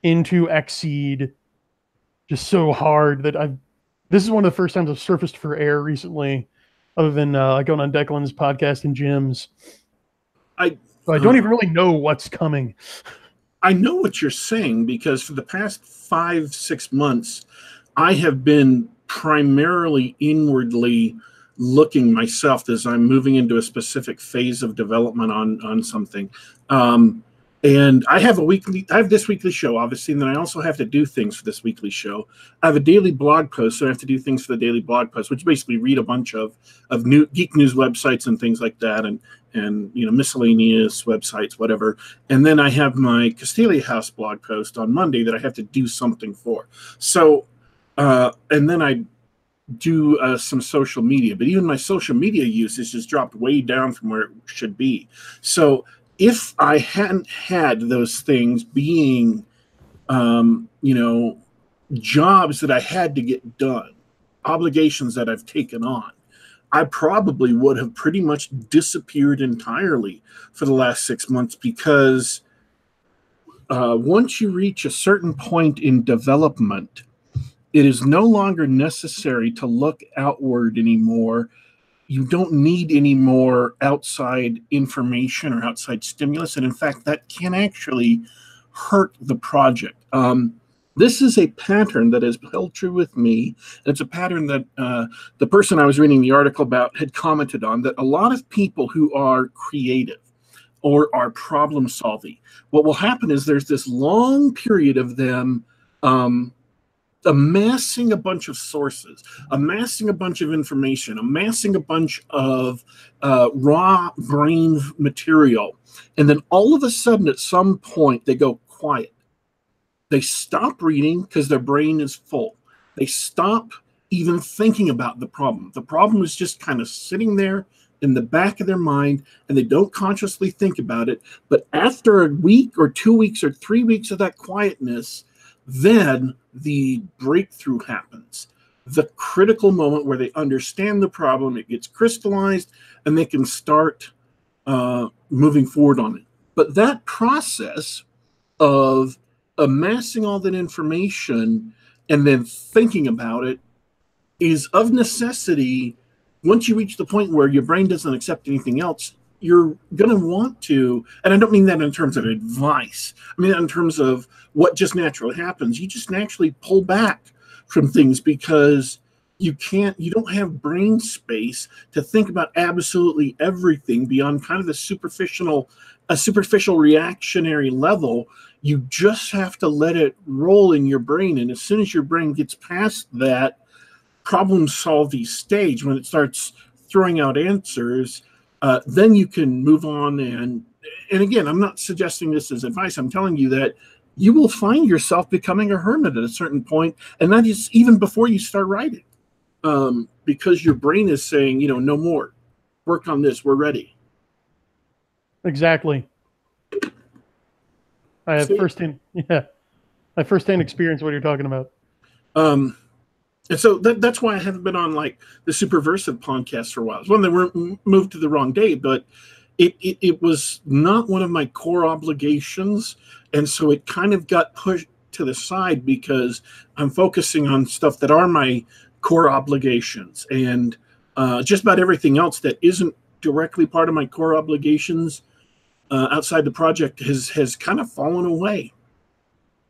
into XSeed just so hard that I've. This is one of the first times I've surfaced for air recently, other than going on Declan's podcast and Jim's. So I don't even really know what's coming. I know what you're saying, because for the past 5-6 months, I have been primarily inwardly looking myself as I'm moving into a specific phase of development on something. And I have this weekly show, obviously, and then I also have to do things for this weekly show. I have a daily blog post, so I have to do things for the daily blog post, which basically read a bunch of new geek news websites and things like that, and miscellaneous websites, whatever. And then I have my Castalia House blog post on Monday that I have to do something for. So, and then I do some social media, but even my social media use has just dropped way down from where it should be. So if I hadn't had those things being, jobs that I had to get done, obligations that I've taken on, I probably would have pretty much disappeared entirely for the last 6 months, because once you reach a certain point in development, it is no longer necessary to look outward anymore. You don't need any more outside information or outside stimulus. And in fact, that can actually hurt the project. This is a pattern that has held true with me. It's a pattern that the person I was reading the article about had commented on, that a lot of people who are creative or are problem solving, what will happen is there's this long period of them amassing a bunch of sources, amassing a bunch of information, amassing a bunch of raw brain material. And then all of a sudden, at some point, they go quiet. They stop reading because their brain is full. They stop even thinking about the problem. The problem is just kind of sitting there in the back of their mind, and they don't consciously think about it. But after a week or 2 weeks or 3 weeks of that quietness, then the breakthrough happens. The critical moment where they understand the problem, it gets crystallized, and they can start moving forward on it. But that process of amassing all that information and then thinking about it is of necessity. Once you reach the point where your brain doesn't accept anything else, you're going to want to, and I don't mean that in terms of advice, I mean in terms of what just naturally happens. You just naturally pull back from things because you don't have brain space to think about absolutely everything beyond kind of a superficial reactionary level. You just have to let it roll in your brain. And as soon as your brain gets past that problem-solving stage, when it starts throwing out answers, then you can move on. And again, I'm not suggesting this as advice. I'm telling you that you will find yourself becoming a hermit at a certain point, and that is even before you start writing, because your brain is saying, no more. Work on this. We're ready. Exactly. I have firsthand experience what you're talking about. And so that's why I haven't been on like the Superversive podcast for a while. It's when they were moved to the wrong day, but it was not one of my core obligations. And so it kind of got pushed to the side because I'm focusing on stuff that are my core obligations. And just about everything else that isn't directly part of my core obligations outside the project has kind of fallen away.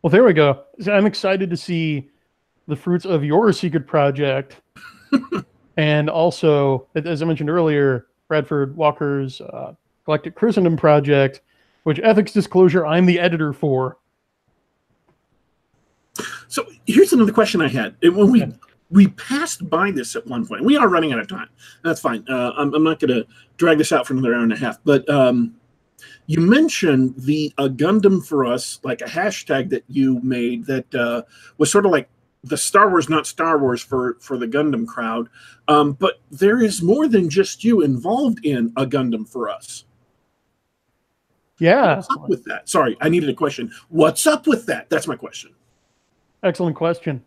Well, there we go. I'm excited to see the fruits of your secret project. And also, as I mentioned earlier, Bradford Walker's Galactic Christendom project, which, ethics disclosure, I'm the editor for. So here's another question I had. When we passed by this at one point. We are running out of time. That's fine. I'm not going to drag this out for another hour and a half. But you mentioned the Gundam for Us, like a hashtag that you made that was sort of like the Star Wars, not Star Wars for the Gundam crowd. But there is more than just you involved in a Gundam for Us. Yeah. What's up with that? Sorry, I needed a question. What's up with that? That's my question. Excellent question.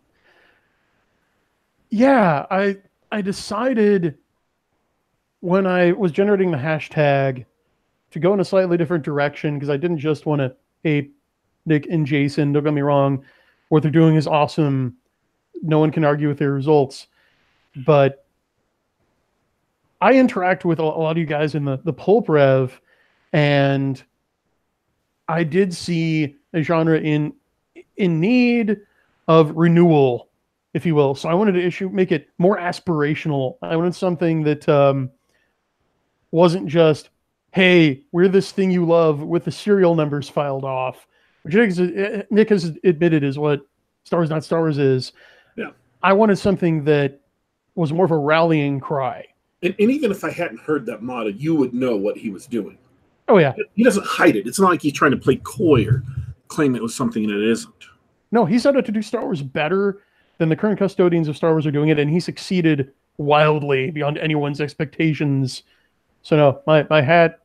Yeah, I decided when I was generating the hashtag to go in a slightly different direction because I didn't just want to ape Nick and Jason. Don't get me wrong. What they're doing is awesome. No one can argue with their results. But I interact with a lot of you guys in the Pulp Rev, and I did see a genre in need of renewal, if you will. So I wanted to make it more aspirational. I wanted something that wasn't just, hey, we're this thing you love with the serial numbers filed off, which Nick has admitted is what Star Wars Not Star Wars is. Yeah. I wanted something that was more of a rallying cry. And even if I hadn't heard that motto, you would know what he was doing. Oh, yeah. He doesn't hide it. It's not like he's trying to play coy or claim it was something that it isn't. No, he set out to do Star Wars better than the current custodians of Star Wars are doing it, and he succeeded wildly beyond anyone's expectations. So no, my hat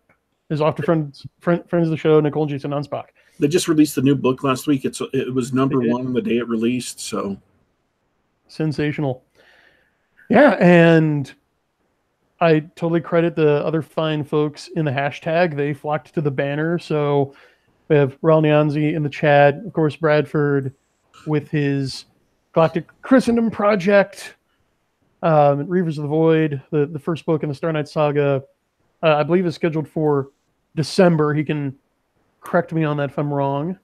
is off to friends of the show, Nicole and Jason Unspach. They just released the new book last week. It was number one the day it released. So sensational. Yeah, and I totally credit the other fine folks in the hashtag. They flocked to the banner. So we have Raul Nyanzi in the chat, of course, Bradford with his Galactic Christendom project, Reavers of the Void, the first book in the Star Knight saga, I believe is scheduled for December. He can correct me on that if I'm wrong.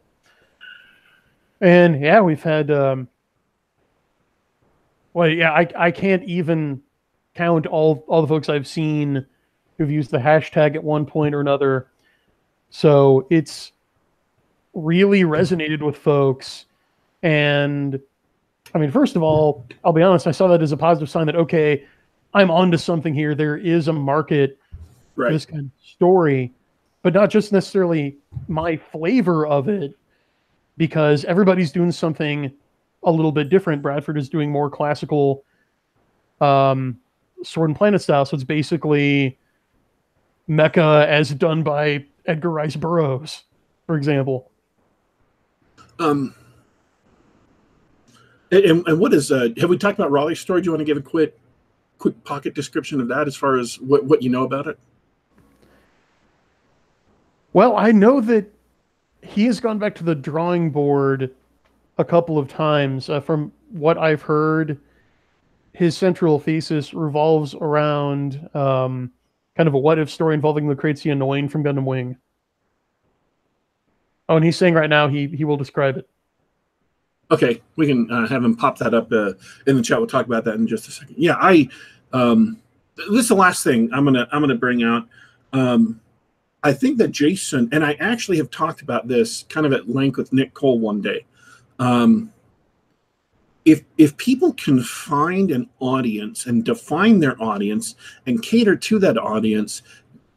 And yeah, we've had, I can't even count all the folks I've seen who've used the hashtag at one point or another. So it's really resonated with folks. And I mean, first of all, I'll be honest, I saw that as a positive sign that, okay, I'm onto something here. There is a market for this kind of story, but not just necessarily my flavor of it, because everybody's doing something a little bit different. Bradford is doing more classical Sword and Planet style. So it's basically Mecha as done by Edgar Rice Burroughs, for example. And what is have we talked about Raleigh's story? Do you want to give a quick pocket description of that as far as what you know about it? Well, I know that he has gone back to the drawing board a couple of times. From what I've heard, his central thesis revolves around kind of a what-if story involving Lucrezia Noyne from Gundam Wing. Oh, and he's saying right now he will describe it. Okay, we can have him pop that up in the chat. We'll talk about that in just a second. Yeah, this is the last thing I'm gonna bring out. I think that Jason and I actually have talked about this kind of at length with Nick Cole one day. If people can find an audience and define their audience and cater to that audience,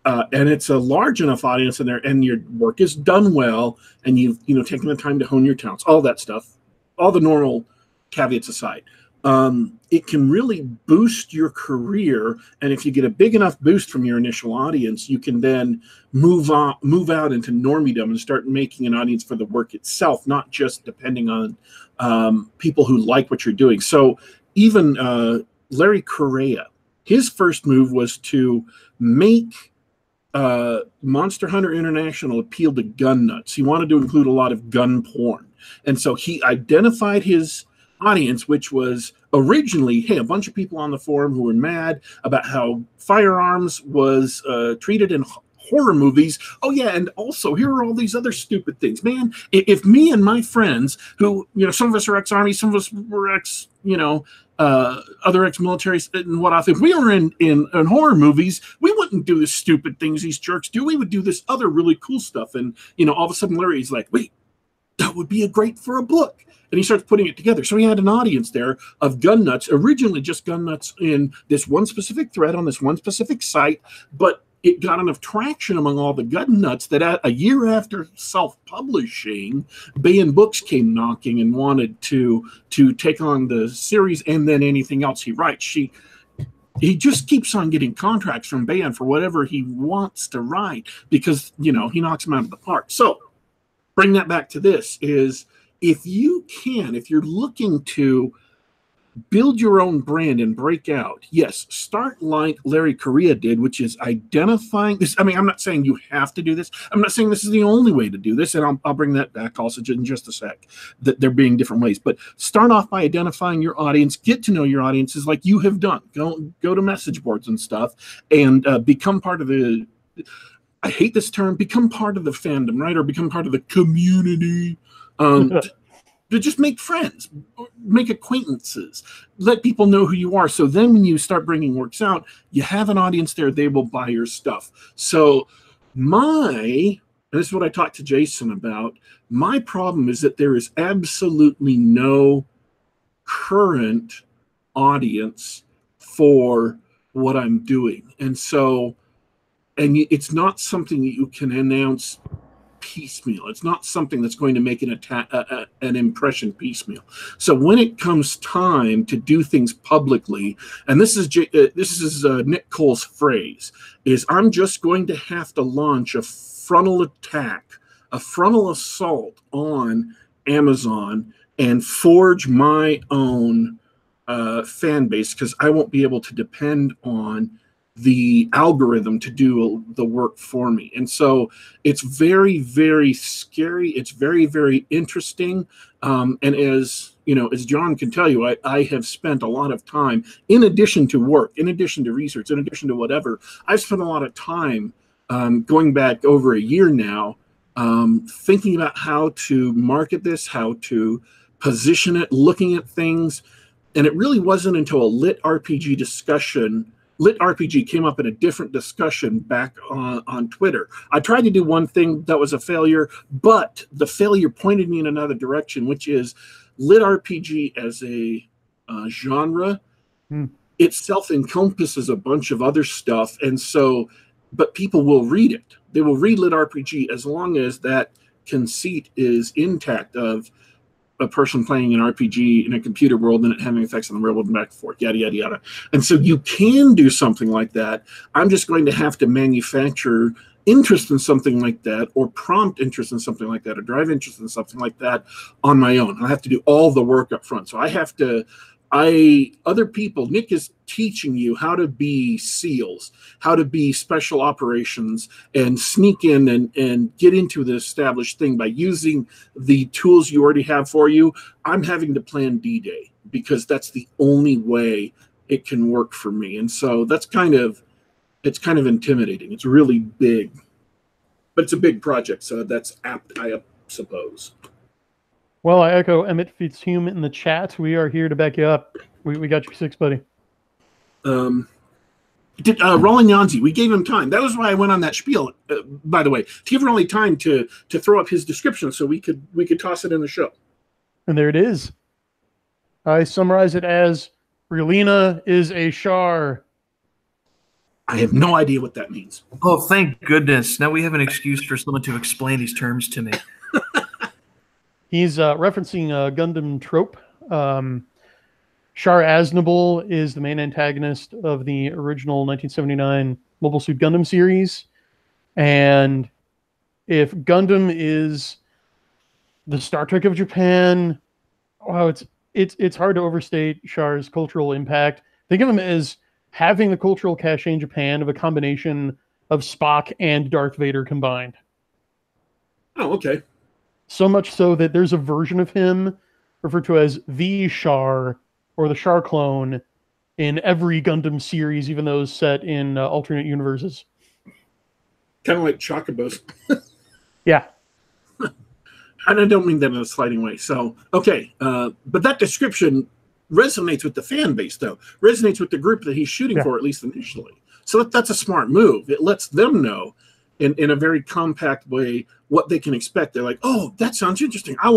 and it's a large enough audience in there, and your work is done well, and you've taken the time to hone your talents, all that stuff, all the normal caveats aside, it can really boost your career. And if you get a big enough boost from your initial audience, you can then move out into normiedom and start making an audience for the work itself, not just depending on people who like what you're doing. So even Larry Correa, his first move was to make Monster Hunter International appeal to gun nuts. He wanted to include a lot of gun porn. And so he identified his audience, which was originally, hey, a bunch of people on the forum who were mad about how firearms was treated in horror movies. Oh yeah, and also here are all these other stupid things. Man, if me and my friends, who some of us are ex-army, some of us were ex, other ex-military and whatnot, if we were in horror movies, we wouldn't do the stupid things these jerks do. We would do this other really cool stuff. And all of a sudden Larry's like, wait, that would be great for a book. And he starts putting it together. So he had an audience there of gun nuts, originally just gun nuts in this one specific thread on this one specific site, but it got enough traction among all the gun nuts that a year after self-publishing, Bayan Books came knocking and wanted to take on the series and then anything else he writes. he just keeps on getting contracts from band for whatever he wants to write because, he knocks them out of the park. So bring that back to this is if you're looking to build your own brand and break out, yes, start like Larry Correa did, which is identifying this. I mean, I'm not saying you have to do this. I'm not saying this is the only way to do this. And I'll bring that back also in just a sec, that there being different ways. But start off by identifying your audience, get to know your audiences like you have done. Go to message boards and stuff and become part of the, I hate this term, become part of the fandom, right? Or become part of the community. To just make friends, make acquaintances, let people know who you are. So then when you start bringing works out, you have an audience there, they will buy your stuff. So and this is what I talked to Jason about, my problem is that there is absolutely no current audience for what I'm doing. And it's not something that you can announce piecemeal. It's not something that's going to make an impression piecemeal. So when it comes time to do things publicly, and this is Nick Cole's phrase, is I'm just going to have to launch a frontal attack, a frontal assault on Amazon and forge my own fan base because I won't be able to depend on the algorithm to do the work for me. And so it's very, very scary. It's very, very interesting. And as John can tell you, I have spent a lot of time, in addition to work, in addition to research, in addition to whatever, I've spent a lot of time going back over a year now, thinking about how to market this, how to position it, looking at things. And it really wasn't until a Lit RPG discussion. Lit RPG came up in a different discussion back on Twitter. I tried to do one thing that was a failure, but the failure pointed me in another direction, which is Lit RPG as a genre itself encompasses a bunch of other stuff. And so, but people will read it. They will read Lit RPG as long as that conceit is intact of a person playing an RPG in a computer world and it having effects on the real world and back and forth, yada, yada, yada. And so you can do something like that. I'm just going to have to manufacture interest in something like that or prompt interest in something like that or drive interest in something like that on my own. I have to do all the work up front. So other people, Nick is teaching you how to be SEALs, how to be special operations and sneak in and get into the established thing by using the tools you already have for you. I'm having to plan D-Day because that's the only way it can work for me. And so it's kind of intimidating. It's really big, but it's a big project. So that's apt, I suppose. Well, I echo Emmett Fitzhume in the chat. We are here to back you up. We got your six, buddy. Rolling Yanzi, we gave him time. That was why I went on that spiel, by the way, to give Rolling time to throw up his description so we could toss it in the show. And there it is. I summarize it as Relina is a Char. I have no idea what that means. Oh, thank goodness. Now we have an excuse for someone to explain these terms to me. He's referencing a Gundam trope. Char Aznable is the main antagonist of the original 1979 Mobile Suit Gundam series. And if Gundam is the Star Trek of Japan, wow, it's hard to overstate Char's cultural impact. Think of him as having the cultural cachet in Japan of a combination of Spock and Darth Vader combined. Oh, okay. So much so that there's a version of him referred to as the Char or the Char clone in every Gundam series, even those set in alternate universes. Kind of like Chocobos. Yeah. And I don't mean that in a slighting way. So, okay. But that description resonates with the fan base, though. Resonates with the group that he's shooting for, at least initially. So that's a smart move. It lets them know in a very compact way what they can expect. They're like, oh, that sounds interesting. I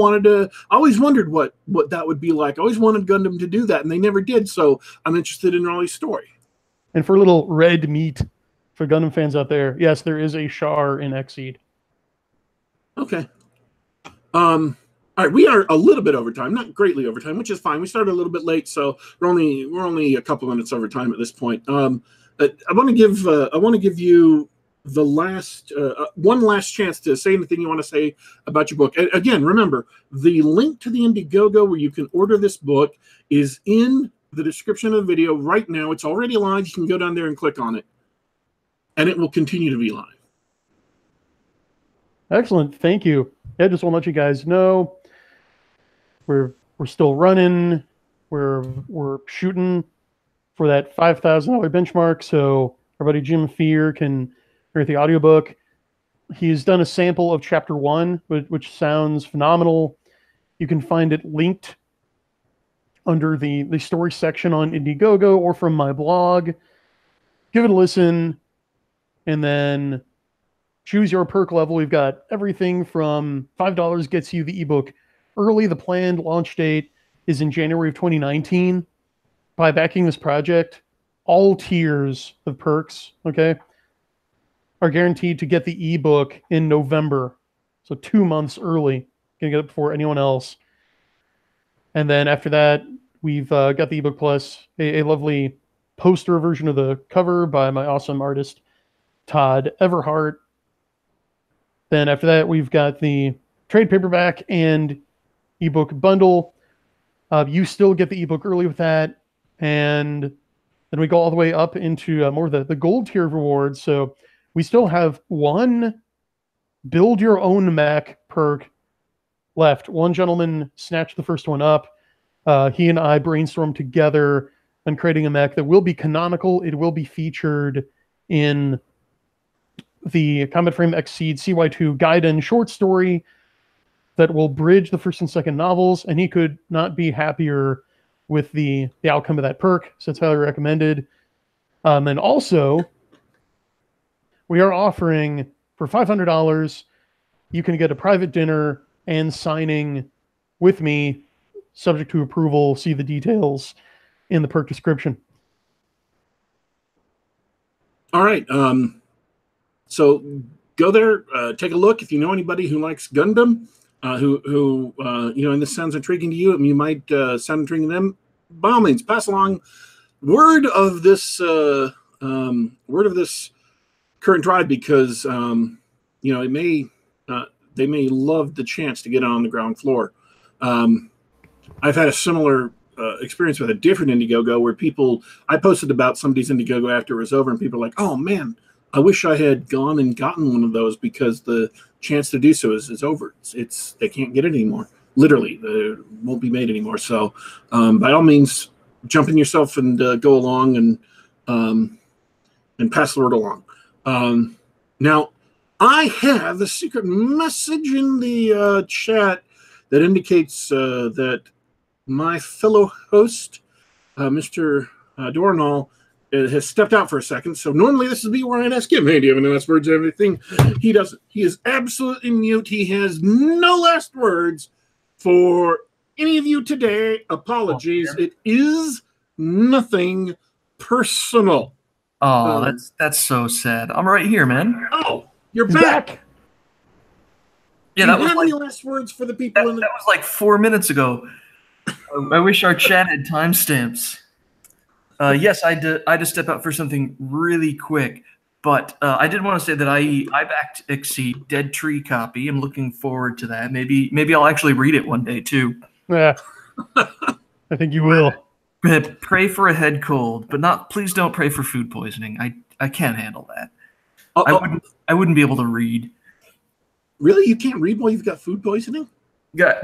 always wondered what that would be like. I always wanted Gundam to do that, and they never did. So I'm interested in Raleigh's story. And for a little red meat for Gundam fans out there, yes, there is a Char in XSeed. Okay. I All right, we are a little bit over time, not greatly over time, which is fine. We started a little bit late, so we're only a couple minutes over time at this point. I want to give you the last one last chance to say anything you want to say about your book. Again, remember, the link to the IndieGoGo where you can order this book is in the description of the video right now. It's already live. You can go down there and click on it, and it will continue to be live. Excellent. Thank you. Yeah, just want to let you guys know we're still running. We're shooting for that $5,000 benchmark, so our buddy Jim Fear can hear the audiobook. He's done a sample of chapter 1, which sounds phenomenal. You can find it linked under the story section on IndieGoGo or from my blog. Give it a listen, and then choose your perk level. We've got everything from $5 gets you the ebook early. The planned launch date is in January of 2019. By backing this project, all tiers of perks, okay, are guaranteed to get the ebook in November. So 2 months early. Gonna get it before anyone else. And then after that, we've got the ebook plus a lovely poster version of the cover by my awesome artist, Todd Everhart. Then after that, we've got the trade paperback and ebook bundle. You still get the ebook early with that. And then we go all the way up into more of the gold tier of rewards. So we still have one build your own mech perk left. One gentleman snatched the first one up. He and I brainstormed together on creating a mech that will be canonical. It will be featured in the Combat Frame XSeed CY2 Gaiden short story that will bridge the first and second novels, and he could not be happier with the outcome of that perk, so it's highly recommended. And also, we are offering, for $500, you can get a private dinner and signing with me, subject to approval. See the details in the perk description. All right. So go there, take a look. If you know anybody who likes Gundam, who and this sounds intriguing to you, and you might sound intriguing to them, by all means, pass along word of this current drive, because it may they may love the chance to get on the ground floor. I've had a similar experience with a different IndieGoGo where I posted about somebody's IndieGoGo after it was over, and people are like, "Oh man, I wish I had gone and gotten one of those," because the chance to do so is over. They can't get it anymore. Literally, it won't be made anymore. So, by all means, jump in yourself and go along and pass the word along. Now, I have a secret message in the chat that indicates that my fellow host, Mr. Dornall, has stepped out for a second. So normally this would be where I'd ask him, "Hey, do you have any last words?" Everything. He doesn't. He is absolutely mute. He has no last words for any of you today. Apologies. It is nothing personal. Oh, that's so sad. I'm right here, man. Oh, you're back. Yeah, do that you was have like any last words for the people. that was like 4 minutes ago. I wish our chat had timestamps. Yes, I just step out for something really quick, but I did want to say that I backed XSeed Dead Tree copy. I'm looking forward to that. Maybe I'll actually read it one day too. Yeah, I think you will. Pray for a head cold, but please don't pray for food poisoning. I can't handle that. I wouldn't be able to read. Really, you can't read while you've got food poisoning? Yeah,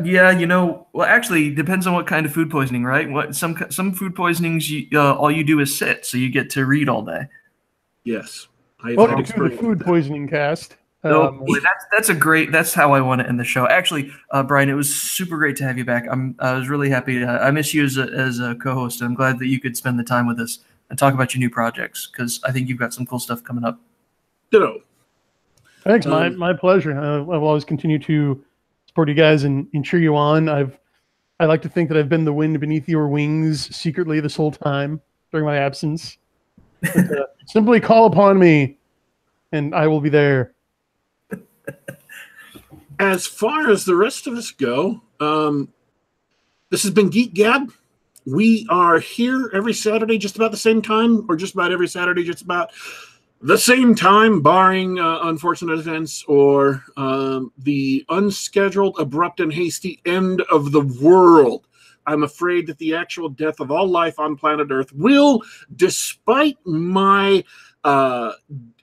well, actually, depends on what kind of food poisoning, right? Some food poisonings, all you do is sit, so you get to read all day. Yes. Welcome to the food poisoning cast. Boy, that's how I want to end the show. Actually, Brian, it was super great to have you back. I was really happy. I miss you as a co-host, and I'm glad that you could spend the time with us and talk about your new projects, because I think you've got some cool stuff coming up. Ditto. Thanks, my pleasure. I've always continued to support you guys and cheer you on. I like to think that I've been the wind beneath your wings secretly this whole time during my absence. But, simply call upon me, and I will be there. As far as the rest of us go, This has been Geek Gab. We are here every Saturday, just about the same time, or just about every Saturday, just about the same time, barring unfortunate events or the unscheduled, abrupt, and hasty end of the world. I'm afraid that the actual death of all life on planet Earth will, despite my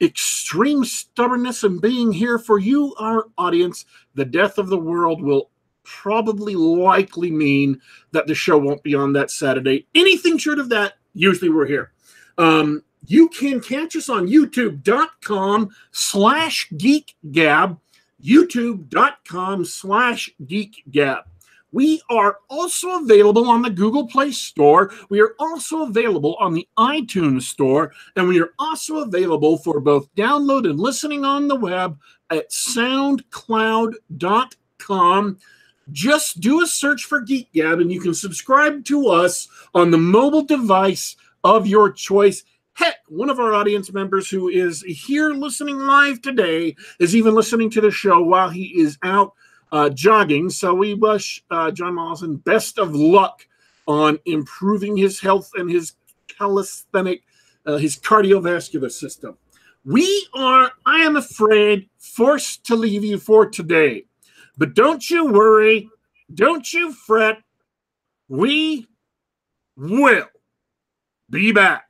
extreme stubbornness and being here for you, our audience, the death of the world will probably likely mean that the show won't be on that Saturday. Anything short of that, usually we're here. You can catch us on youtube.com/geekgab, youtube.com/geekgab. We are also available on the Google Play Store. We are also available on the iTunes Store. And we are also available for both download and listening on the web at soundcloud.com. Just do a search for Geek Gab and you can subscribe to us on the mobile device of your choice. Heck, one of our audience members who is here listening live today is even listening to the show while he is out jogging. So we wish John Mollison best of luck on improving his health and his calisthenic, his cardiovascular system. We are, I am afraid, forced to leave you for today. But don't you worry, don't you fret, we will be back.